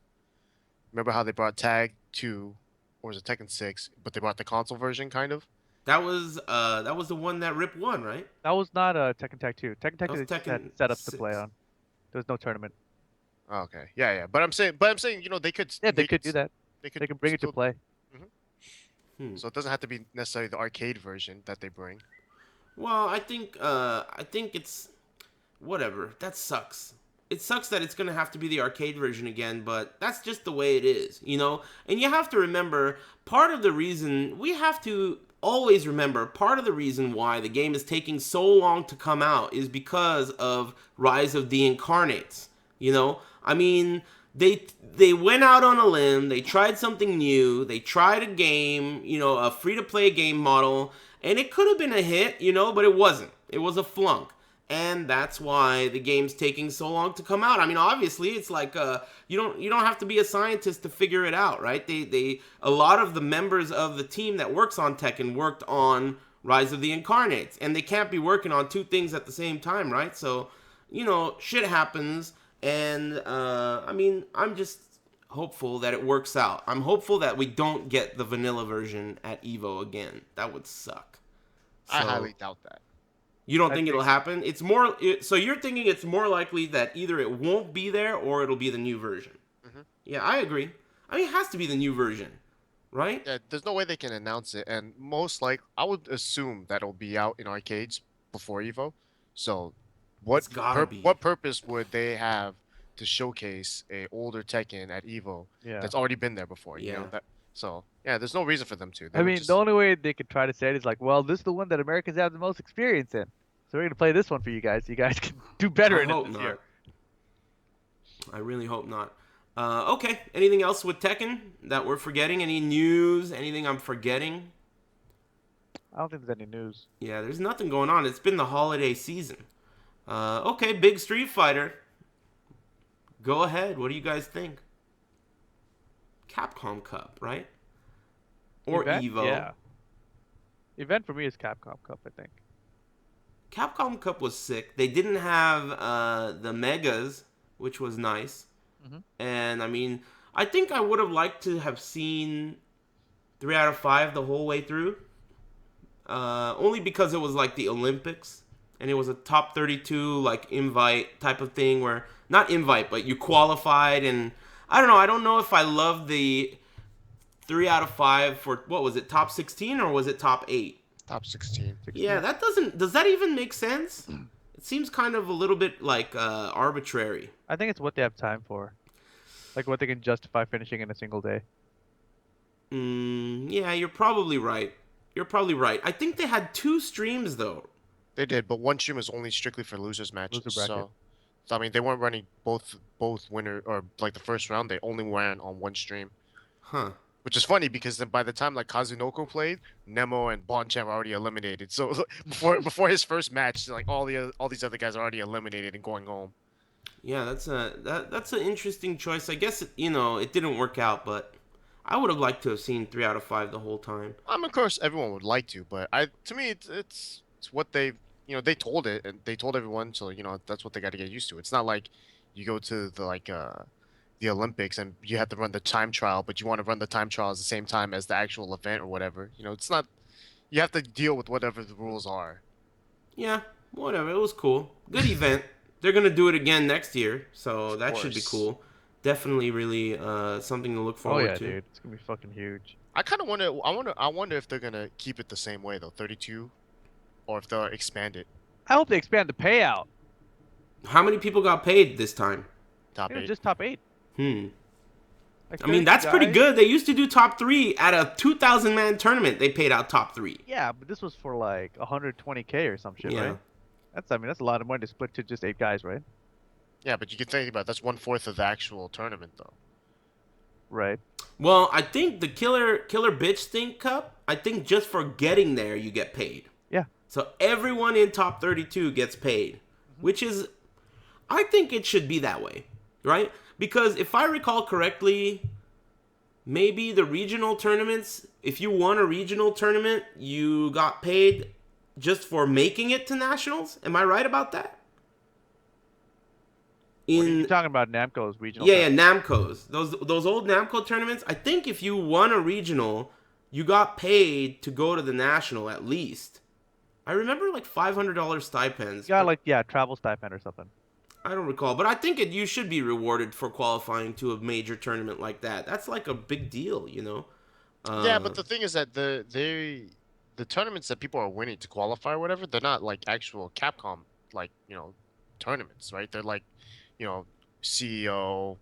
Remember how they brought Tag 2, or was it Tekken 6, but they brought the console version kind of? That was the one that Rip won, right? That was not Tekken Tag 2. Tekken Tag That was 2 Tekken had setups to 6. play on. There was no tournament. Oh, okay, yeah, but I'm saying they could Yeah, they could do that. They They can bring it to still- play. So it doesn't have to be necessarily the arcade version that they bring. Well, I think it's whatever. That sucks. It sucks that it's gonna have to be the arcade version again, but that's just the way it is, And you have to remember, part of the reason we have to always remember, part of the reason why the game is taking so long to come out is because of Rise of the Incarnates. I mean, they went out on a limb, they tried something new, they tried a game, a free-to-play game model, and it could have been a hit, but it wasn't. It was a flunk. And that's why the game's taking so long to come out. I mean, obviously, it's like you don't have to be a scientist to figure it out, right? A lot of the members of the team that works on Tekken worked on Rise of the Incarnates, and they can't be working on 2 things at the same time, right? So, shit happens. And, I mean, I'm just hopeful that it works out. I'm hopeful that we don't get the vanilla version at EVO again. That would suck. I So, highly doubt that. You don't I think it'll think happen? It's more. So you're thinking it's more likely that either it won't be there or it'll be the new version. Hmm. Yeah, I agree. I mean, it has to be the new version, right? Yeah, there's no way they can announce it, and most like I would assume that it'll be out in arcades before Evo. So, It's gotta be. what purpose would they have to showcase a older Tekken at Evo yeah. that's already been there before? You Yeah. know that. So yeah, there's no reason for them to. They I would mean, the just only way they could try to say it is like, well, this is the one that Americans have the most experience in. So we're gonna play this one for you guys. You guys can do better I in it hope this not. year. I really hope not. Okay. Anything else with Tekken that we're forgetting? Any news? Anything I'm forgetting? I don't think there's any news. Yeah, there's nothing going on. It's been the holiday season. Okay, big Street Fighter. Go ahead. What do you guys think? Capcom Cup, right? Or Event? Evo. Yeah. Event for me is Capcom Cup, I think. Capcom Cup was sick. They didn't have the megas, which was nice. Mhm. And I mean, I think I would have liked to have seen 3 out of 5 the whole way through. Only because it was like the Olympics and it was a top 32 like invite type of thing where not invite but you qualified, and I don't know. I don't know if I love the 3 out of 5 for what was it, top 16 or was it top 8? top 16. Yeah, that does that even make sense? It seems kind of a little bit like arbitrary. I think it's what they have time for. Like what they can justify finishing in a single day. Yeah, you're probably right. You're probably right. I think they had 2 streams though. They did, but one stream was only strictly for losers matches. Loser bracket. So I mean, they weren't running both winner or like the first round. They only ran on one stream, Huh. which is funny because then by the time like Kazunoko played, Nemo and Bonchan were already eliminated. So before his first match, like all these other guys are already eliminated and going home. Yeah, that's an interesting choice. I guess it didn't work out, but I would have liked to have seen 3 out of 5 the whole time. Of course, everyone would like to, but to me, it's what they told it and they told everyone, so that's what they got to get used to. It's not like you go to the Olympics and you have to run the time trial, but you want to run the time trial at the same time as the actual event or whatever. It's not. You have to deal with whatever the rules are. Yeah, whatever. It was cool. Good event. They're gonna do it again next year, so Of that should be course. cool. Definitely, really, something to look Oh forward yeah, to. dude. It's gonna be fucking huge. I kind of wonder. I wonder if they're gonna keep it the same way though, 32, or if they'll expand it. I hope they expand the payout. How many people got paid this time? Top Maybe 8. just top 8. Like I mean, 32 that's pretty guys. good. They used to do top 3 at a 2,000 man tournament. They paid out top 3. Yeah, but this was for like 120K or some shit, Yeah. right? I mean, that's a lot of money to split to just 8 guys, right? Yeah, but you can think about it, that's 1/4 of the actual tournament though. Right. Well, I think the Killer Bitch Stink Cup, I think just for getting there, you get paid. Yeah. So everyone in top 32 gets paid, which is, I think it should be that way, right? Because if I recall correctly, maybe the regional tournaments, if you won a regional tournament, you got paid just for making it to nationals. Am I right about that? You're talking about Namco's regional. Yeah, Namco's. Those old Namco tournaments, I think if you won a regional, you got paid to go to the national at least. I remember like $500 stipends. You got but like travel stipend or something. I don't recall, but I think you should be rewarded for qualifying to a major tournament like that. That's like a big deal, Yeah, but the thing is that the tournaments that people are winning to qualify or whatever, they're not like actual Capcom tournaments, right? They're like, CEO.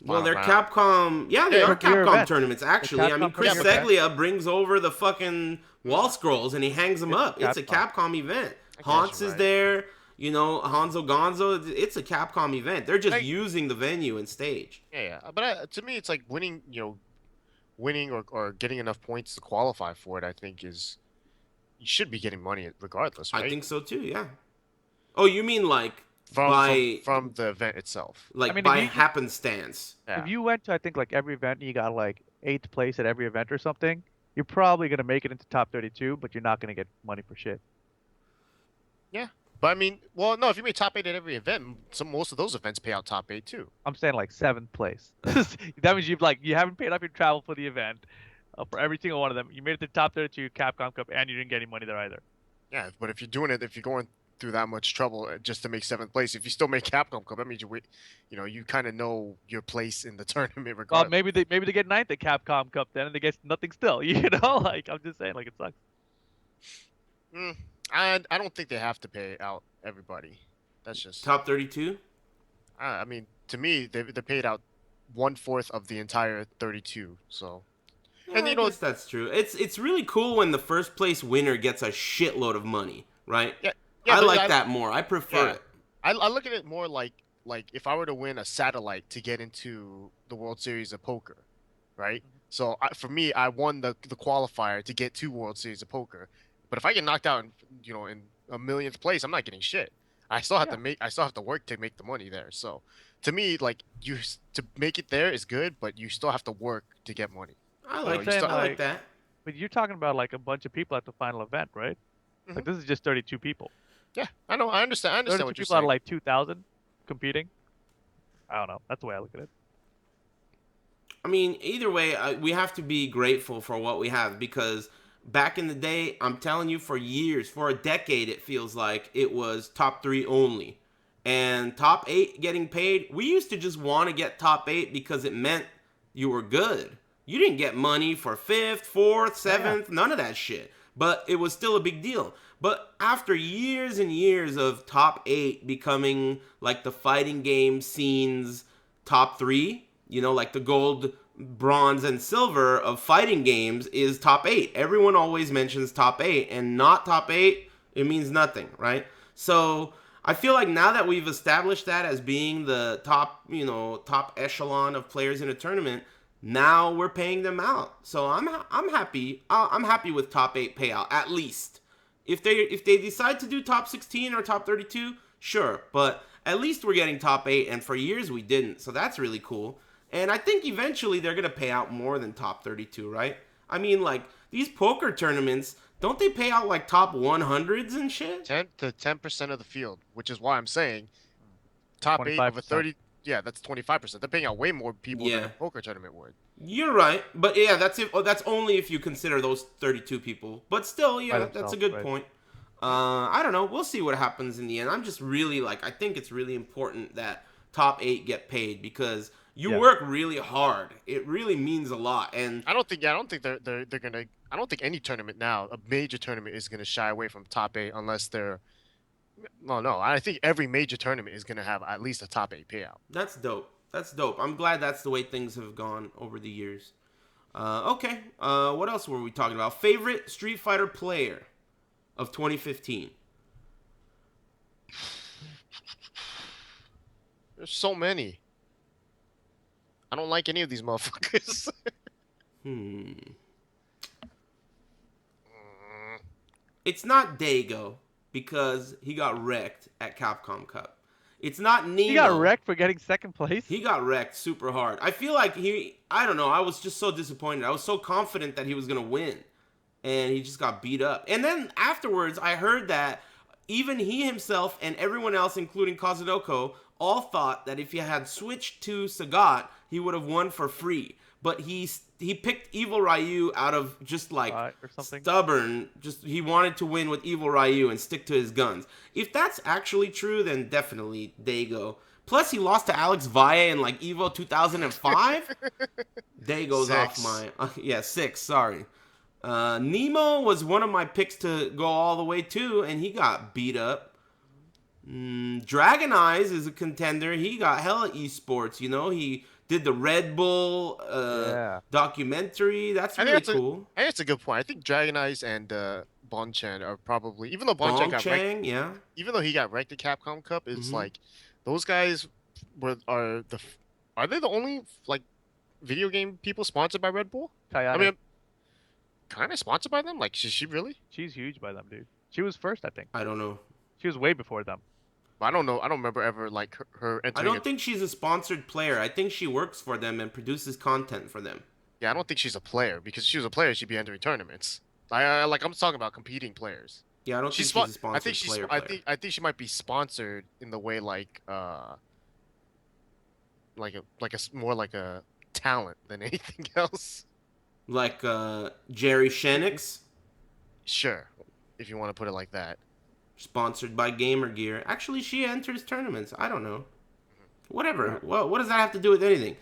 Well, they're Final Round. Capcom. Yeah, they Yeah, are premier Capcom events. tournaments, actually. I mean, Capcom Chris premier Seglia brings over the fucking wall scrolls and he hangs them It's up. It's a Capcom. Capcom event. I guess Hans you're is right. there. Hanzo Gonzo. It's a Capcom event. They're just Like- using the venue and stage. Yeah. But to me, it's like winning. Winning or getting enough points to qualify for it. I think you should be getting money regardless, right? I think so too. Yeah. Oh, you mean like from from the event itself. like I mean, by if you- happenstance? Yeah. If you went to I think like every event and you got like 8th place at every event or something, you're probably gonna make it into top 32, but you're not gonna get money for shit. But I mean, well, no. If you made top 8 at every event, most of those events pay out top 8 too. I'm saying like 7th place. That means you haven't paid off your travel for the event, for every single one of them. You made it to top 32 Capcom Cup and you didn't get any money there either. Yeah, but if you're doing it, if you're going through that much trouble just to make seventh place. If you still make Capcom Cup, that means you kind of know your place in the tournament Well, regardless. maybe they get ninth at Capcom Cup then, and they get nothing still. You know, like I'm just saying, like it sucks. Mm, I don't think they have to pay out everybody. That's just Top 32. I mean to me they paid out 1/4 of the entire 32. So Yeah, and I guess that's true. It's really cool when the first place winner gets a shitload of money, right? yeah yeah I but like that more. I prefer yeah it. I look at it more like if I were to win a satellite to get into the World Series of Poker, right? Mhm. So for me, I won the qualifier to get to World Series of Poker. But if I get knocked out in a millionth place, I'm not getting shit. Yeah, I still have to work to make the money there. So to me, like to make it there is good, but you still have to work to get money. I You know, I'm like you saying still I like like, that. but you're talking about like a bunch of people at the final event, right? hmm Like this is just 32 people. yeah, I know, I understand 32 what you're people out of saying. like 2,000 competing. I don't know. That's the way I look at it. I mean, either way, we have to be grateful for what we have because back in the day, I'm telling you, for years, for a decade, it feels like it was top three only. And top eight getting paid, we used to just want to get top eight because it meant you were good. You didn't get money for fifth, fourth, Yeah, yeah. seventh, none of that shit. But it was still a big deal. But after years and years of top eight becoming like the fighting game scene's top three, like the gold, bronze, and silver of fighting games is top eight. Everyone always mentions top eight, and not top eight, it means nothing, right? So I feel like now that we've established that as being the top, top echelon of players in a tournament, now we're paying them out. So I'm happy. I'm happy with top eight payout at least. If they decide to do top 16 or top 32, sure, but at least we're getting top 8 and for years we didn't. So that's really cool. And I think eventually they're going to pay out more than top 32, right? I mean, like these poker tournaments, don't they pay out like top 100s and shit? 10% of the field, which is why I'm saying top eight of a 25%. 30. Yeah, that's 25%. They're paying out way more people than a Yeah. poker tournament would. You're right. But yeah, that's if that's only if you consider those 32 people. But still, By yeah, that's a themselves, good right? point. I don't know. We'll see what happens in the end. I'm just really like I think it's really important that top 8 get paid because you Yeah. work really hard. It really means a lot. And I don't think. Yeah, I don't think they're gonna. I don't think any tournament now, a major tournament, is gonna shy away from top eight unless they're. No, no. I think every major tournament is gonna have at least a top eight payout. that's dope. That's dope. I'm glad that's the way things have gone over the years. Okay. What else were we talking about? Favorite Street Fighter player of 2015. There's so many. I don't like any of these motherfuckers. Hmm. Mm, It's not Dago because he got wrecked at Capcom Cup. It's not He got Nemo. wrecked for getting second place. He got wrecked super hard. I feel like I don't know, I was just so disappointed. I was so confident that he was going to win, and he just got beat up. And then afterwards, I heard that even he himself and everyone else, including Kazunoko, all thought that if he had switched to Sagat, he would have won for free. But he picked Evil Ryu out of just like Or something. stubborn. Just he wanted to win with Evil Ryu and stick to his guns. If that's actually true, then definitely Dago. Plus, he lost to Alex Valle in like Evo 2005. Dago's off Six. my 6. Sorry. Nemo was one of my picks to go all the way to, and he got beat up. Dragon Eyes is a contender. He got hella esports. He did the Red Bull Yeah. documentary. That's I think really that's a. cool. I think that's a good point. I think Dragon Eyes and Bonchan are probably even though Bonchan Bong got wrecked, Chang, yeah. even though he got wrecked at Capcom Cup, it's hmm like those guys are they the only like video game people sponsored by Red Bull? I Kayane. mean, kind of sponsored by them. Like, is she really? She's huge by them, dude. She was first, I think. I don't know. She was way before them. I don't know. I don't remember ever like her I entering. don't think she's a sponsored player. I think she works for them and produces content for them. Yeah, I don't think she's a player because if she was a player, she'd be entering tournaments. Like I'm talking about competing players. Yeah, I don't think She's she's a I sponsored think she's. player. I think she might be sponsored in the way more like a talent than anything else. Like Jerry Shenix. Sure, if you want to put it like that. sponsored by Gamer Gear. Actually, she enters tournaments. I don't know. Whatever. Yeah. Well, what does that have to do with anything?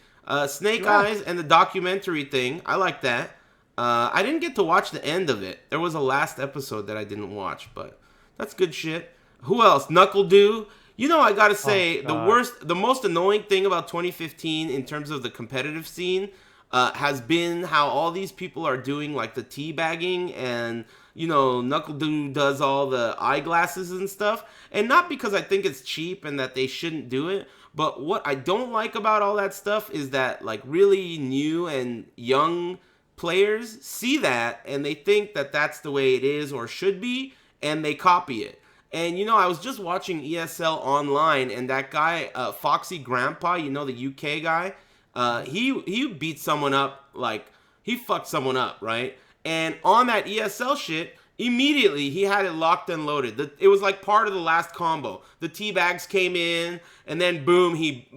Snake You asked. Eyes and the documentary thing. I like that. I didn't get to watch the end of it. There was a last episode that I didn't watch, but that's good shit. Who else? Knuckle Dew. You know, I gotta Oh say, God. the most annoying thing about 2015 in terms of the competitive scene has been how all these people are doing like the teabagging and Knuckle Dew does all the eyeglasses and stuff. And not because I think it's cheap and that they shouldn't do it, but what I don't like about all that stuff is that like really new and young players see that and they think that that's the way it is or should be, and they copy it. And I was just watching ESL online, and that guy, Foxy Grandpa, the UK guy, he beat someone up, like he fucked someone up, right? And on that ESL shit, immediately he had it locked and loaded. It was like part of the last combo. The teabags came in, and then boom, he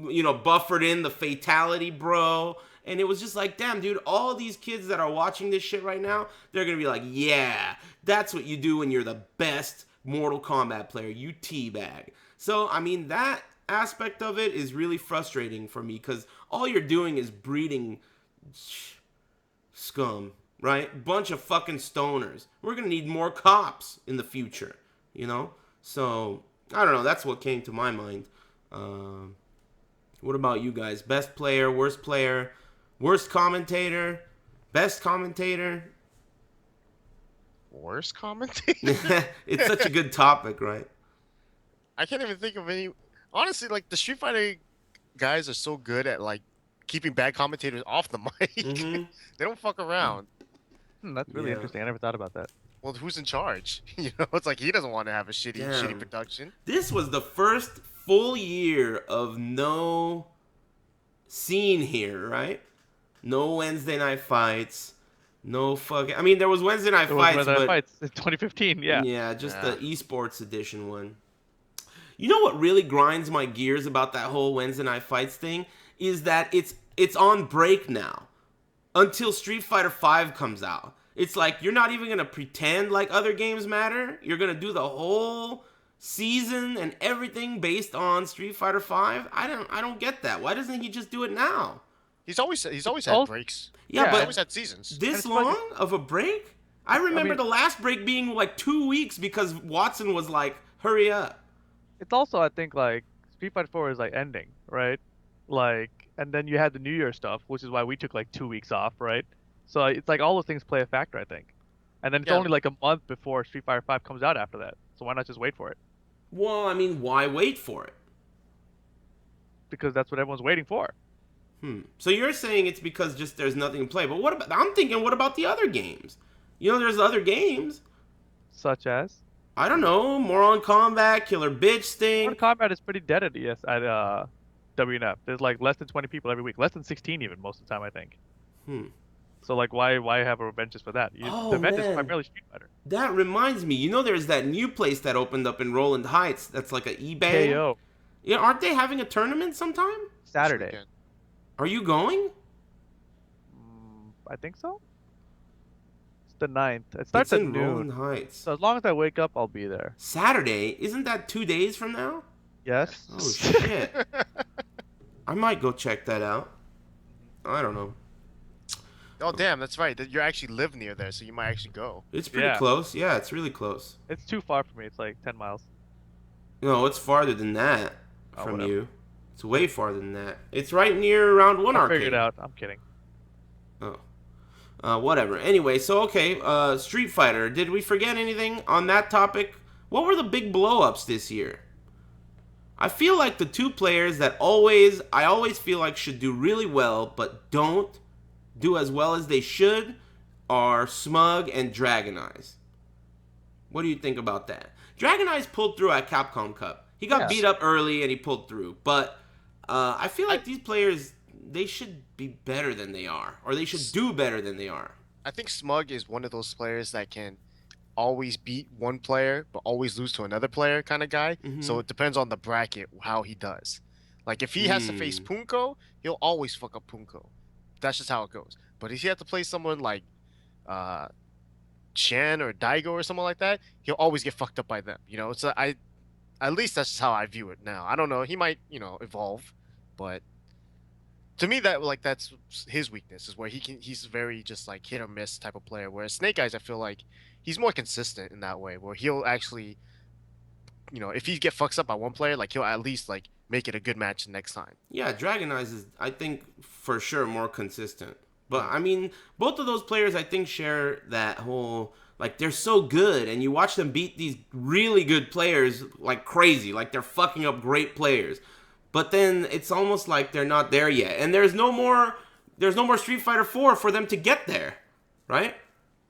buffered in the fatality, bro. And it was just like, damn, dude, all these kids that are watching this shit right now, they're gonna be like, yeah, that's what you do when you're the best Mortal Kombat player. You teabag. So, I mean, that aspect of it is really frustrating for me because all you're doing is breeding scum, right? Bunch of fucking stoners. We're gonna need more cops in the future, So, I don't know. That's what came to my mind. What about you guys? Best player, worst commentator, best commentator? Worst commentator? It's such a good topic, right? I can't even think of any. Honestly, like the Street Fighter guys are so good at like keeping bad commentators off the mic. Mm-hmm. They don't fuck around. That's really Yeah. interesting. I never thought about that. Well, who's in charge? It's like he doesn't want to have a shitty Damn. production. This was the first full year of no scene here, right? No Wednesday night fights. No fucking. I mean, there was Wednesday night It was fights, Weather but Fights in 2015. Yeah. yeah, just Yeah. the esports edition one. You know what really grinds my gears about that whole Wednesday night fights thing is that it's on break now until Street Fighter V comes out. It's like you're not even gonna pretend like other games matter. You're gonna do the whole season and everything based on Street Fighter V. I don't get that. Why doesn't he just do it now? He's always had all- breaks. Yeah, Yeah, He's but always had seasons. this it's long fucking- of a break? I remember mean- the last break being like 2 weeks because Watson was like, "Hurry up." It's also, I think, like Street Fighter 4 is like ending, right? Like, and then you had the New Year stuff, which is why we took like 2 weeks off, right? So it's like all those things play a factor, I think. And then it's Yeah. only like a month before Street Fighter 5 comes out after that. So why not just wait for it? Well, I mean, why wait for it? Because that's what everyone's waiting for. So you're saying it's because just there's nothing to play. But what about? I'm thinking, what about the other games? There's other games. Such as I don't know, Moron Combat, Killer Bitch Sting. Mortal Kombat is pretty dead at WNF. There's like less than 20 people every week, less than 16 even most of the time, I think. Hmm. So like, why have a event just for that? Oh, The event is man. primarily Street Fighter. That reminds me. There's that new place that opened up in Roland Heights. That's like a eBay. KO Yeah, aren't they having a tournament sometime? Saturday. Weekend. Are you going? I think so. It's the 9th. It starts It's at in noon. Roland Heights. So as long as I wake up, I'll be there. Saturday? Isn't that 2 days from now? Yes. Oh shit! I might go check that out. I don't know. Oh damn, that's right. You actually live near there, so you might actually go. It's pretty Yeah. close. Yeah, it's really close. It's too far for me. It's like 10 miles. No, it's farther than that Oh, from whatever. you. It's way farther than that. It's right near Round One I'll Arcade. figure it out. I'm kidding. Whatever. Anyway, so okay, Street Fighter. Did we forget anything on that topic? What were the big blow-ups this year? I feel like the two players that I always feel like should do really well, but don't do as well as they should, are Smug and Dragon Eyes. What do you think about that? Dragon Eyes pulled through at Capcom Cup. He got Yes. beat up early and he pulled through, but I feel like these players, they should be better than they are, or they should do better than they are. I think Smug is one of those players that can always beat one player but always lose to another player kind of guy. Mhm. So it depends on the bracket how he does. Like if he has to face Punko, he'll always fuck up Punko. That's just how it goes. But if he has to play someone like Chan or Daigo or someone like that, he'll always get fucked up by them. So at least that's just how I view it now. I don't know. He might evolve, but to me that's his weakness is where he's very just like hit or miss type of player. Whereas Snake Eyes, I feel like he's more consistent in that way, where he'll actually if he get fucks up by one player, like he'll at least like make it a good match the next time. Yeah, Dragon Eyes is, I think, for sure more consistent. But, Mm. I mean, both of those players, I think, share that whole, like, they're so good, and you watch them beat these really good players like crazy. Like, they're fucking up great players. But then it's almost like they're not there yet. And there's no more Street Fighter 4 for them to get there, right?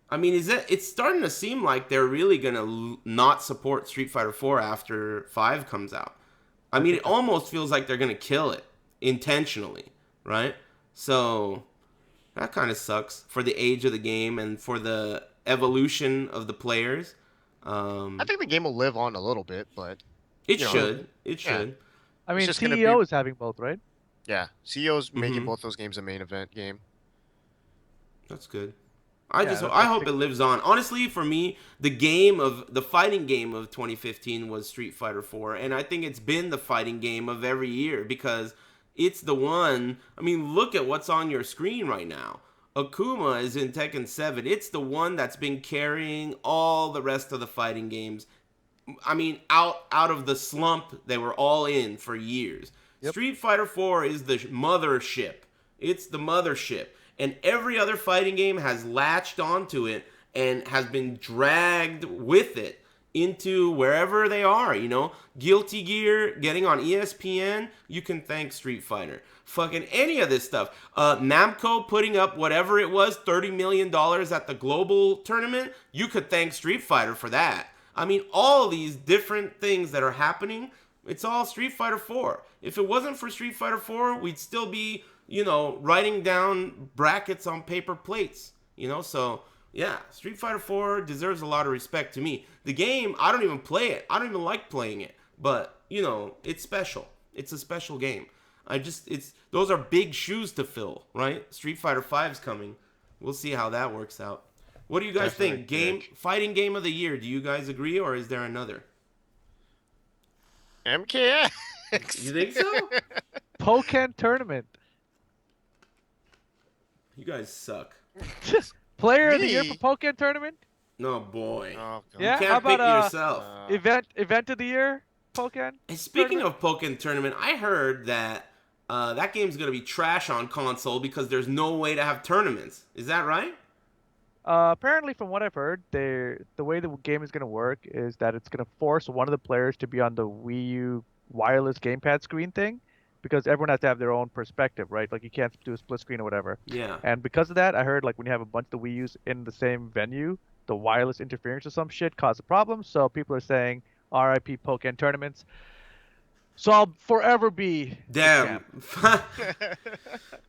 I mean, it's starting to seem like they're really going to not support Street Fighter 4 after 5 comes out. I mean, it almost feels like they're going to kill it intentionally, right? So that kind of sucks for the age of the game and for the evolution of the players. I think the game will live on a little bit, but It you know, should. It yeah, should. I it's mean, just gonna be CEO is having both, right? yeah. CEO's making Mhm. both those games a main event game. That's good. Yeah, I hope it lives on. Honestly, for me, the fighting game of 2015 was Street Fighter 4, and I think it's been the fighting game of every year because it's the one. I mean, look at what's on your screen right now. Akuma is in Tekken 7. It's the one that's been carrying all the rest of the fighting games. I mean, out of the slump they were all in for years. Yep. Street Fighter 4 is the mothership. It's the mothership. And every other fighting game has latched onto it and has been dragged with it into wherever they are, Guilty Gear getting on ESPN, you can thank Street Fighter. Fucking any of this stuff. Namco putting up whatever it was, $30 million at the global tournament, you could thank Street Fighter for that. I mean, all these different things that are happening, it's all Street Fighter 4. If it wasn't for Street Fighter 4, we'd still be, writing down brackets on paper plates. So yeah, Street Fighter 4 deserves a lot of respect to me. The game, I don't even play it. I don't even like playing it. But, it's special. It's a special game. Those are big shoes to fill, right? Street Fighter 5's coming. We'll see how that works out. What do you guys think? Fighting game of the year. Do you guys agree, or is there another? MKX. You think so? Pokken tournament. You guys suck. Player of the year Me? for Pokken tournament. No, boy. Oh, God. Yeah, You how can't pick about yourself. event of the year Pokken? And speaking of Pokken Tournament, I heard that that game's going to be trash on console because there's no way to have tournaments. Is that right? Apparently, from what I've heard, the way the game is going to work is that it's going to force one of the players to be on the Wii U wireless gamepad screen thing, because everyone has to have their own perspective, right? Like you can't do a split screen or whatever. Yeah. And because of that, I heard like when you have a bunch of the Wii U's in the same venue, the wireless interference or some shit causes a problem. So people are saying RIP Pokken tournaments. So I'll forever be the Damn. champ.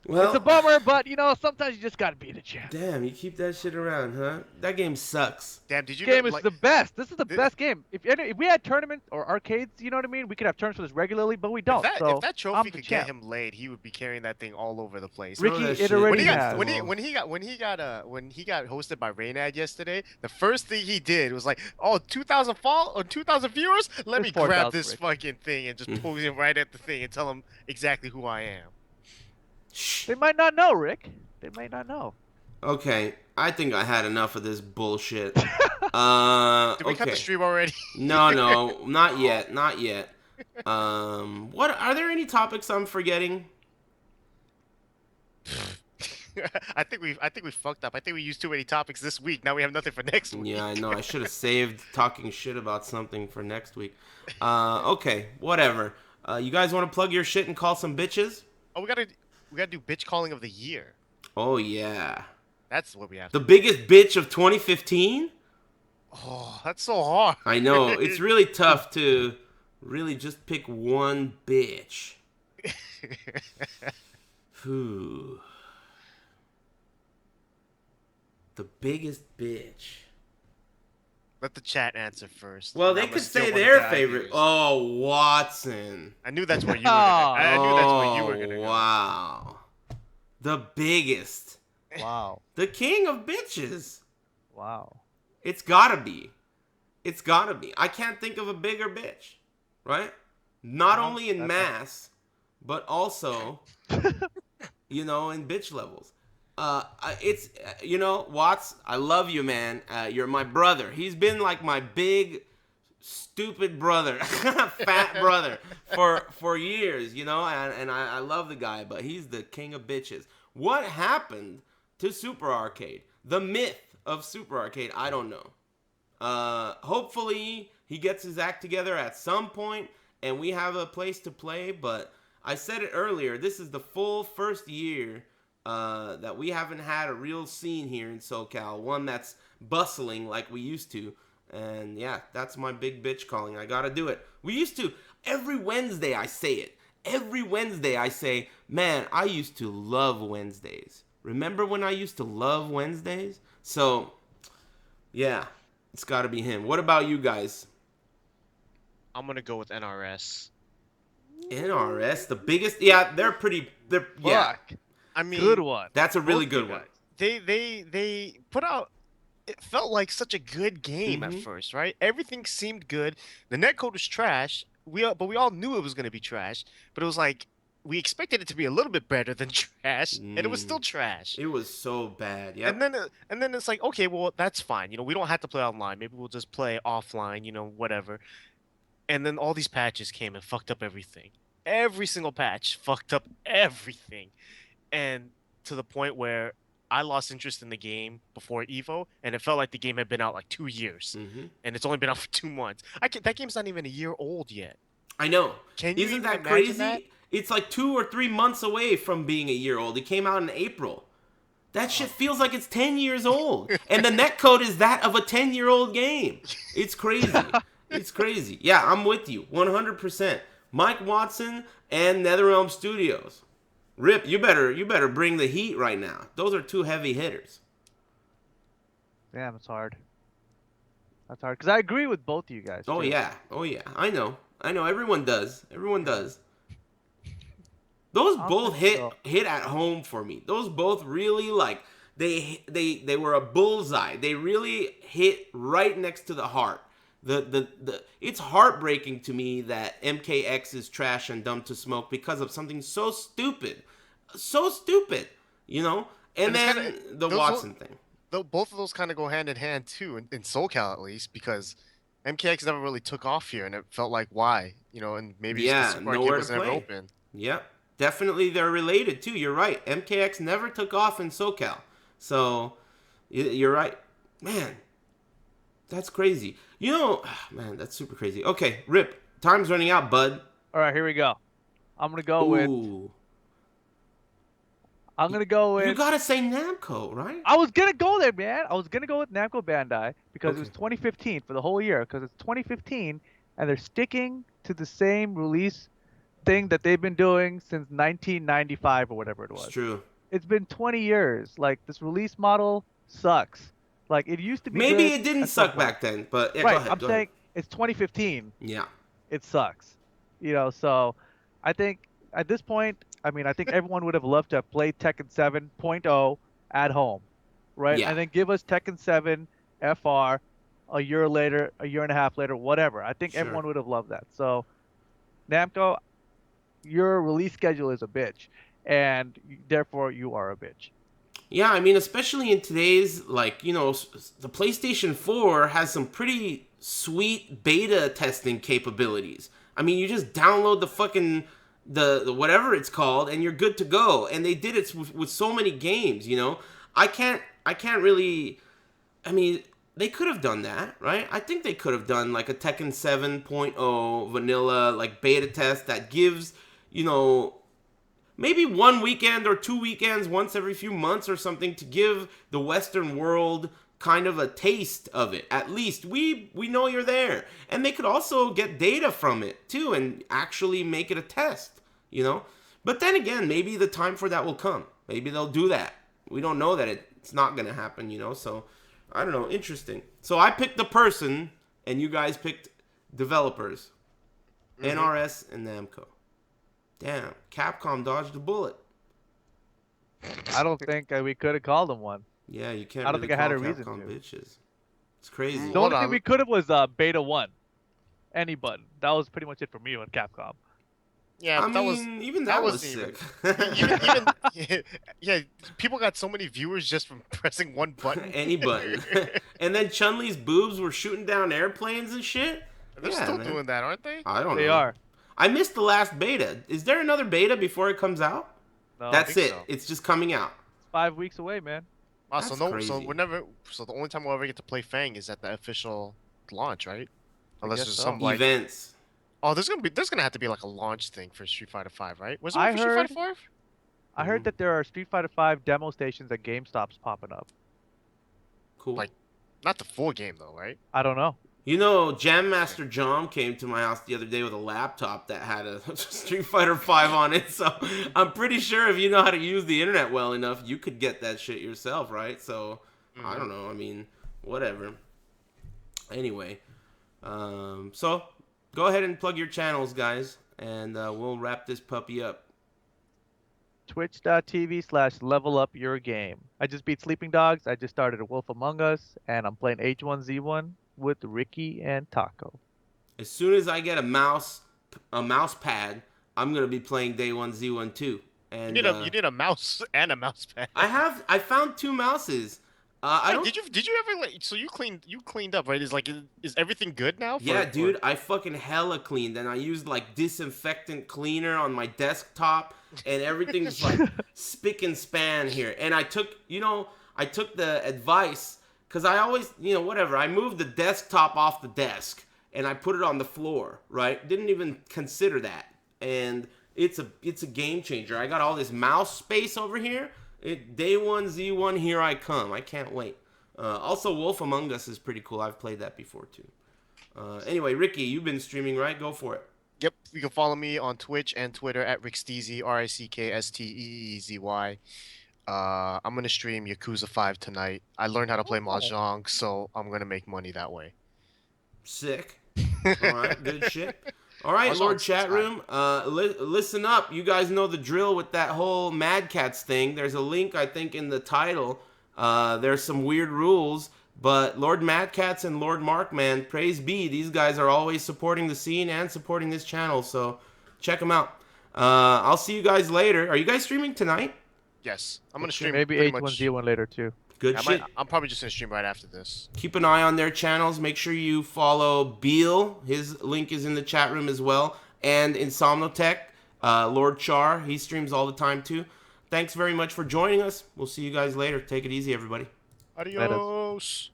Well, It's a bummer, but sometimes you just gotta be the champ. damn, you keep that shit around, huh? That game sucks. Damn, did you Game know, is like, the best. This is the thi- best game. If we had tournaments or arcades, you know what I mean, we could have tournaments for this regularly, but we don't. if that I'm trophy the could champ. get him laid, he would be carrying that thing all over the place. Rick- Ricky, that it shit. already When he got has. when he got hosted by Raynad yesterday, the first thing he did was like, "Oh, 2,000 or 2,000 viewers. Let me It's grab 4,000, this Rick. fucking thing and just pose him right at the thing and tell him exactly who I am." Shh. They might not know, Rick. They might not know. Okay, I think I had enough of this bullshit. Did we cut Okay. the stream already? No, not yet, not yet. What are there any topics I'm forgetting? I think we fucked up. I think we used too many topics this week. Now we have nothing for next week. Yeah, I know. I should have saved talking shit about something for next week. Okay, whatever. You guys want to plug your shit and call some bitches? Oh, we gotta do bitch calling of the year. Oh yeah, That's what we have. the biggest bitch of 2015. Oh, that's so hard. I know it's really tough to really just pick one bitch. Whew. The biggest bitch. Let the chat answer first. Well, And they I'm could gonna steal say one of their the favorite. ideas. Oh, Watson. I knew that's where you were. I knew that's where you were gonna go. Wow. The biggest. Wow. The king of bitches. Wow. It's gotta be. It's gotta be. I can't think of a bigger bitch, right? Not No, only in that, mass, but also, in bitch levels. It's Watts. I love you, man. You're my brother. He's been like my big, stupid brother, fat brother for years. And I love the guy, but he's the king of bitches. What happened to Super Arcade? The myth of Super Arcade. I don't know. Hopefully he gets his act together at some point and we have a place to play. But I said it earlier, this is the full first year that we haven't had a real scene here in SoCal, one that's bustling like we used to. And yeah, that's my big bitch calling. I gotta do it. We used to, every Wednesday I say it. Every Wednesday I say, man, I used to love Wednesdays. Remember when I used to love Wednesdays? So, yeah, it's got to be him. What about you guys? I'm gonna go with NRS. NRS, the biggest. Yeah, yeah, fuck. I Good mean, one. that's a really Both you good one. guys. they put out. It felt like such a good game at Mm-hmm. first, right? Everything seemed good. The netcode was trash. But we all knew it was gonna be trash. But it was like we expected it to be a little bit better than trash, and it was still trash. It was so bad. And Yep. then and then it's like, okay, well that's fine. We don't have to play online. Maybe we'll just play offline. Whatever. And then all these patches came and fucked up everything. Every single patch fucked up everything. And to the point where I lost interest in the game before Evo, and it felt like the game had been out like 2 years, Mm-hmm. and it's only been out for 2 months. That game's not even a year old yet. I know. Can you Isn't even that imagine that? crazy? It's like 2 or 3 months away from being a year old. It came out in April. That shit feels like it's 10 years old. And the netcode is that of a 10-year-old game. It's crazy. It's crazy. Yeah, I'm with you 100%. Mike Watson and NetherRealm Studios. Rip, you better bring the heat right now. Those are two heavy hitters. Damn, it's hard. That's hard because I agree with both of you guys Oh too. yeah. Oh yeah. I know. Everyone does. Everyone does. Those I don't both think so. hit at home for me. Those both really like they were a bullseye. They really hit right next to the heart. The it's heartbreaking to me that MKX is trash and dumb to smoke because of something so stupid. So stupid, And And it's kind then of the those Watson thing. though both of those kind of go hand in hand too in SoCal at least because MKX never really took off here, and it felt like why, and maybe it's because Yeah, Super Arcade nowhere to was never play. open. Yep. Definitely they're related too. You're right. MKX never took off in SoCal. So you're right. Man, that's crazy. Man, that's super crazy. Okay, Rip, time's running out, bud. All right, here we go. I'm gonna go with. Ooh. I'm gonna go You with. gotta say Namco, right? I was gonna go there, man. I was gonna go with Namco Bandai because it Okay. was 2015 for the whole year because it's 2015 and they're sticking to the same release thing that they've been doing since 1995 or whatever it It's was. true. It's been 20 years. Like this release model sucks. Like it used to be Maybe good it didn't at some suck point. back then, but yeah, go Right. ahead. I'm Go ahead. saying it's 2015. Yeah. It sucks. So I think at this point, I mean, I think everyone would have loved to have played Tekken 7.0 at home, right? Yeah. And then give us Tekken 7 FR a year later, a year and a half later, whatever. I think Sure. everyone would have loved that. So Namco, your release schedule is a bitch, and therefore you are a bitch. Yeah, I mean, especially in today's, the PlayStation 4 has some pretty sweet beta testing capabilities. I mean, you just download the fucking, the whatever it's called, and you're good to go. And they did it with so many games. I can't really, I mean, they could have done that, right? I think they could have done like a Tekken 7.0 vanilla, like beta test that gives, you know, maybe 1 weekend or 2 weekends once every few months or something to give the Western world kind of a taste of it. At least we know you're there. And they could also get data from it too and actually make it a test. But then again, maybe the time for that will come. Maybe they'll do that. We don't know that it's not going to happen. So I don't know. Interesting. So I picked the person and you guys picked developers. NRS and Namco. Damn, Capcom dodged a bullet. I don't think we could have called them one. Yeah, you can't I don't really think I call had a reason Capcom to. bitches. It's crazy. The Hold only thing on. we could have was beta 1. Any button. That was pretty much it for me on Capcom. Yeah, I but mean, even that that was wasn't even sick. even yeah. People got so many viewers just from pressing one button. Any button. And then Chun-Li's boobs were shooting down airplanes and shit. They're Yeah, still man. doing that, aren't they? I don't They know. are. I missed the last beta. Is there another beta before it comes out? No. I That's think it. so. It's just coming out. It's 5 weeks away, man. Wow, That's so crazy. we're never. So the only time we'll ever get to play Fang is at the official launch, right? I Unless guess there's so. some like. Events. Oh, there's gonna have to be like a launch thing for Street Fighter 5, right? Was there one I for Street heard Fighter 5? I heard that there are Street Fighter 5 demo stations at GameStop's popping up. Cool. Like- Not the full game though, right? I don't know. You know, Jam Master John came to my house the other day with a laptop that had a Street Fighter 5 on it. So I'm pretty sure if you know how to use the internet well enough, you could get that shit yourself, right? So I don't know. I mean, whatever. Anyway, so go ahead and plug your channels, guys, and we'll wrap this puppy up. Twitch.tv/levelupyourgame. I just beat Sleeping Dogs. I just started a Wolf Among Us, and I'm playing H1Z1 with Ricky and Taco. As soon as I get a mouse pad, I'm gonna be playing Day One Z1 too. And You need a mouse and a mouse pad. I found 2 mouses. I Wait, don't. did you ever like? So you cleaned up, right? Is everything good now? Yeah, dude, I fucking hella cleaned, and I used like disinfectant cleaner on my desktop, and everything's like spick and span here. And I took the advice, because I always, whatever. I moved the desktop off the desk, and I put it on the floor, right? Didn't even consider that, and it's a game changer. I got all this mouse space over here. Day One Z1, here I come. I can't wait. Also, Wolf Among Us is pretty cool. I've played that before too. Anyway, Ricky, you've been streaming, right? Go for it. Yep, you can follow me on Twitch and Twitter at Ricksteezy, RickSteezy. I'm gonna stream Yakuza 5 tonight. I learned how to play Mahjong, so I'm gonna make money that way. Sick. All right, good shit. All right, Lord Chat Room, listen up. You guys know the drill with that whole Mad Cats thing. There's a link, I think, in the title. There's some weird rules, but Lord Mad Cats and Lord Markman, praise be, these guys are always supporting the scene and supporting this channel, so check them out. I'll see you guys later. Are you guys streaming tonight? Yes, I'm gonna stream Maybe pretty much. H1Z1 later too. Good shit. I'm probably just gonna stream right after this. Keep an eye on their channels. Make sure you follow Beal. His link is in the chat room as well. And Insomnotech, Lord Char. He streams all the time too. Thanks very much for joining us. We'll see you guys later. Take it easy, everybody. Adios.